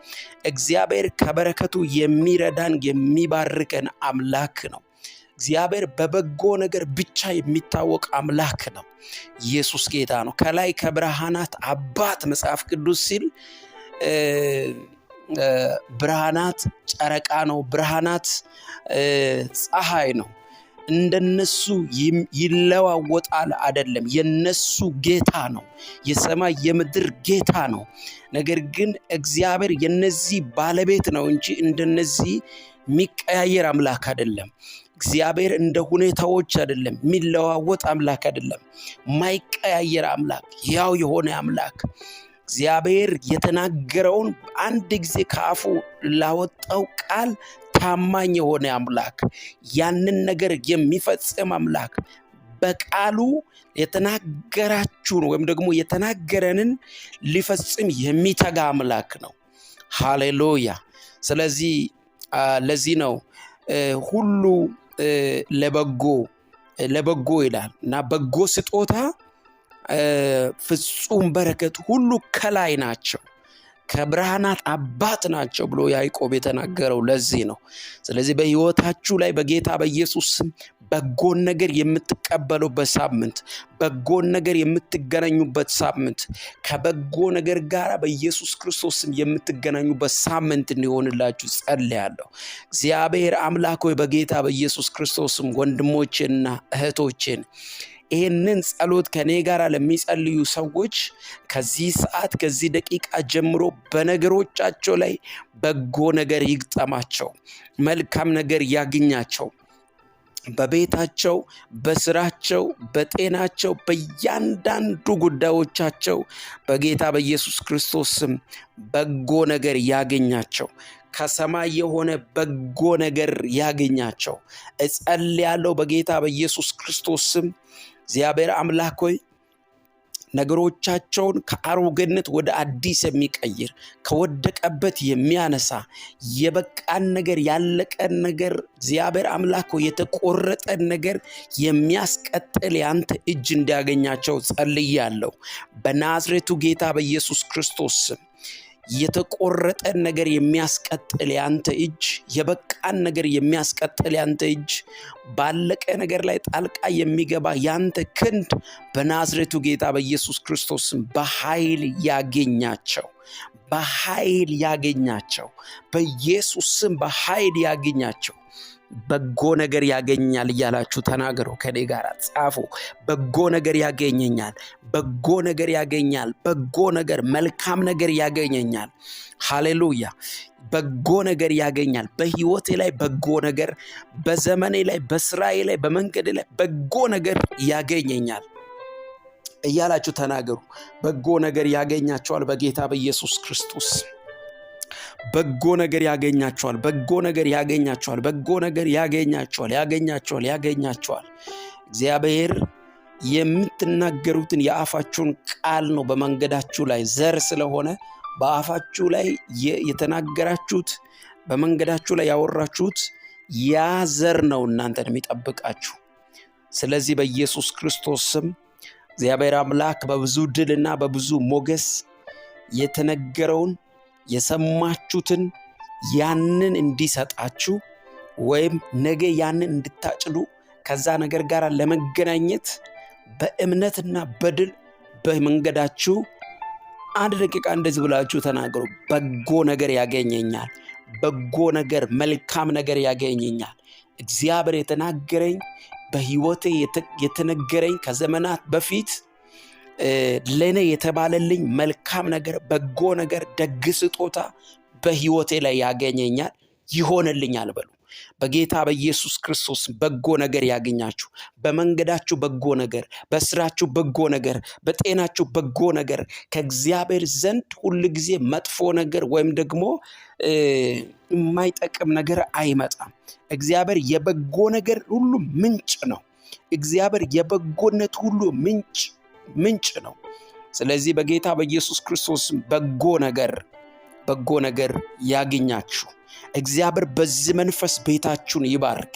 እግዚአብሔር ከበረከቱ የሚረዳን የሚባርከን አምላክ ነው። እግዚአብሔር በበጎ ነገር ብቻ የሚታወቅ አምላክ ነው። ኢየሱስ ጌታ ነው። ከላይ ከብርሃናት አባት መጽሐፍ ቅዱስ ሲል ብርሃናት ጨረቃ ነው፣ ብርሃናት ፀሐይ ነው። እንደነሱ ይለዋወጣል አይደለም። የነሱ ጌታ ነው፣ የሰማይ የምድር ጌታ ነው። ነገር ግን እግዚአብሔር የነዚህ ባለቤት ነው እንጂ እንደነዚህ የሚቀያየር አምላክ አይደለም። እግዚአብሔር እንደ ሁኔታዎች አይደለም፣ የሚለዋወጥ አምላክ አይደለም። ማይቀያየር አምላክ፣ ያው የሆነ አምላክ እግዚአብሔር የተናገረውን አንድ ጊዜ ከአፉ ላወጣው ቃል ታማኝ የሆነ አምላክ፣ ያንን ነገር የሚፈጽም አምላክ፣ በቃሉ የተናገራችሁን ወይም ደግሞ የተናገረንን ሊፈጽም የሚተጋ አምላክ ነው። ሃሌሉያ። ስለዚህ ለዚህ ነው ሁሉ ለበጎ ይላል እና በጎ ስጦታ ፍጹም በረከት ሁሉ ከላይ ናቸው፣ ከብርሃናት አባት ናቸው ብሎ ያዕቆብ የተናገረው ለዚህ ነው። ስለዚህ በሕይወታችሁ ላይ በጌታ በኢየሱስ ስም በጎን ነገር የምትቀበሉበት ሳምንት፣ በጎን ነገር የምትገናኙበት ሳምንት፣ ከበጎ ነገር ጋር በኢየሱስ ክርስቶስ ስም የምትገናኙበት ሳምንት እንዲሆንላችሁ ጸልያለሁ። እግዚአብሔር አምላክ ሆይ በጌታ በኢየሱስ ክርስቶስ ስም ወንድሞቼንና እህቶቼን ይህንን ጸሎት ከኔ ጋር ለሚጸልዩ ሰዎች ከዚህ ሰዓት ከዚህ ደቂቃ ጀምሮ በነገሮቻቸው ላይ በጎ ነገር ይግጠማቸው፣ መልካም ነገር ያግኛቸው። በቤታቸው፣ በስራቸው፣ በጤናቸው፣ በእያንዳንዱ ጉዳዮቻቸው በጌታ በኢየሱስ ክርስቶስ ስም በጎ ነገር ያገኛቸው። ከሰማይ የሆነ በጎ ነገር ያገኛቸው እጸልያለሁ በጌታ በኢየሱስ ክርስቶስ ስም። እግዚአብሔር አምላክ ሆይ ነገሮቻቸውን ከአሮጌነት ወደ አዲስ የሚቀይር፣ ከወደቀበት የሚያነሳ፣ የበቃን ነገር ያለቀን ነገር እግዚአብሔር አምላክ ሆይ የተቆረጠን ነገር የሚያስቀጥል ያንተ እጅ እንዲያገኛቸው ጸልያለሁ በናዝሬቱ ጌታ በኢየሱስ ክርስቶስ ስም። የተቆረጠን ነገር የሚያስቀጥል ያንተ እጅ፣ የበቃን ነገር የሚያስቀጥል ያንተ እጅ፣ ባለቀ ነገር ላይ ጣልቃ የሚገባ ያንተ ክንድ በናዝሬቱ ጌታ በኢየሱስ ክርስቶስ በኃይል ያገኛቸው፣ በኃይል ያገኛቸው፣ በኢየሱስ ስም በኃይል ያገኛቸው። በጎ ነገር ያገኛል እያላችሁ ተናገሩ። ከኔ ጋር ጻፉ። በጎ ነገር ያገኘኛል፣ በጎ ነገር ያገኛል፣ በጎ ነገር፣ መልካም ነገር ያገኘኛል። ሃሌሉያ። በጎ ነገር ያገኛል። በህይወቴ ላይ በጎ ነገር፣ በዘመኔ ላይ፣ በስራዬ ላይ፣ በመንገዴ ላይ በጎ ነገር ያገኘኛል እያላችሁ ተናገሩ። በጎ ነገር ያገኛቸዋል በጌታ በኢየሱስ ክርስቶስ። በጎ ነገር ያገኛቸዋል፣ በጎ ነገር ያገኛቸዋል፣ በጎ ነገር ያገኛቸዋል። እግዚአብሔር የምትናገሩትን የአፋችሁን ቃል ነው በመንገዳችሁ ላይ ዘር ስለሆነ በአፋችሁ ላይ የተናገራችሁት፣ በመንገዳችሁ ላይ ያወራችሁት ያ ዘር ነው እናንተን የሚጠብቃችሁ። ስለዚህ በኢየሱስ ክርስቶስ ስም እግዚአብሔር አምላክ በብዙ ድልና በብዙ ሞገስ የተነገረውን የሰማችሁትን ያንን እንዲሰጣችሁ ወይም ነገ ያንን እንድታጭዱ ከዛ ነገር ጋር ለመገናኘት በእምነትና በድል በመንገዳችሁ 1 ደቂቃ እንደዚህ ብላችሁ ተናገሩ። በጎ ነገር ያገኘኛል፣ በጎ ነገር፣ መልካም ነገር ያገኘኛል። እግዚአብሔር የተናገረኝ በህይወቴ የተነገረኝ ከዘመናት በፊት ለኔ የተባለልኝ መልካም ነገር፣ በጎ ነገር፣ ደግ ስጦታ በህይወቴ ላይ ያገኘኛል፣ ይሆንልኛል በሉ። በጌታ በኢየሱስ ክርስቶስ በጎ ነገር ያገኛችሁ። በመንገዳችሁ በጎ ነገር፣ በስራችሁ በጎ ነገር፣ በጤናችሁ በጎ ነገር። ከእግዚአብሔር ዘንድ ሁሉ ጊዜ መጥፎ ነገር ወይም ደግሞ የማይጠቅም ነገር አይመጣም። እግዚአብሔር የበጎ ነገር ሁሉ ምንጭ ነው። እግዚአብሔር የበጎነት ሁሉ ምንጭ ነው። ስለዚህ በጌታ በኢየሱስ ክርስቶስ በጎ ነገር ያገኛችሁ። እግዚአብሔር በዚህ መንፈስ ቤታችሁን ይባርክ።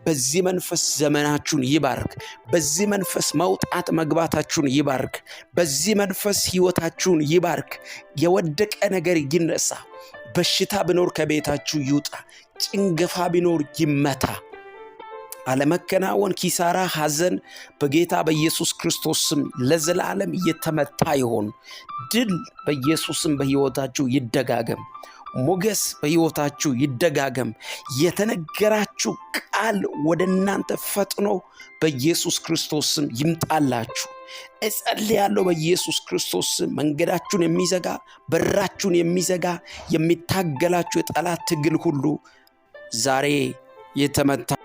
በዚህ መንፈስ ዘመናችሁን ይባርክ። በዚህ መንፈስ መውጣት መግባታችሁን ይባርክ። በዚህ መንፈስ ህይወታችሁን ይባርክ። የወደቀ ነገር ይነሳ። በሽታ ቢኖር ከቤታችሁ ይውጣ። ጭንገፋ ቢኖር ይመታ። አለመከናወን፣ ኪሳራ፣ ሐዘን በጌታ በኢየሱስ ክርስቶስ ስም ለዘላለም እየተመታ ይሆን። ድል በኢየሱስ ስም በህይወታችሁ ይደጋገም። ሞገስ በህይወታችሁ ይደጋገም። የተነገራችሁ ቃል ወደ እናንተ ፈጥኖ በኢየሱስ ክርስቶስ ስም ይምጣላችሁ። እጸልያለሁ በኢየሱስ ክርስቶስ ስም መንገዳችሁን የሚዘጋ፣ በራችሁን የሚዘጋ፣ የሚታገላችሁ የጠላት ትግል ሁሉ ዛሬ የተመታ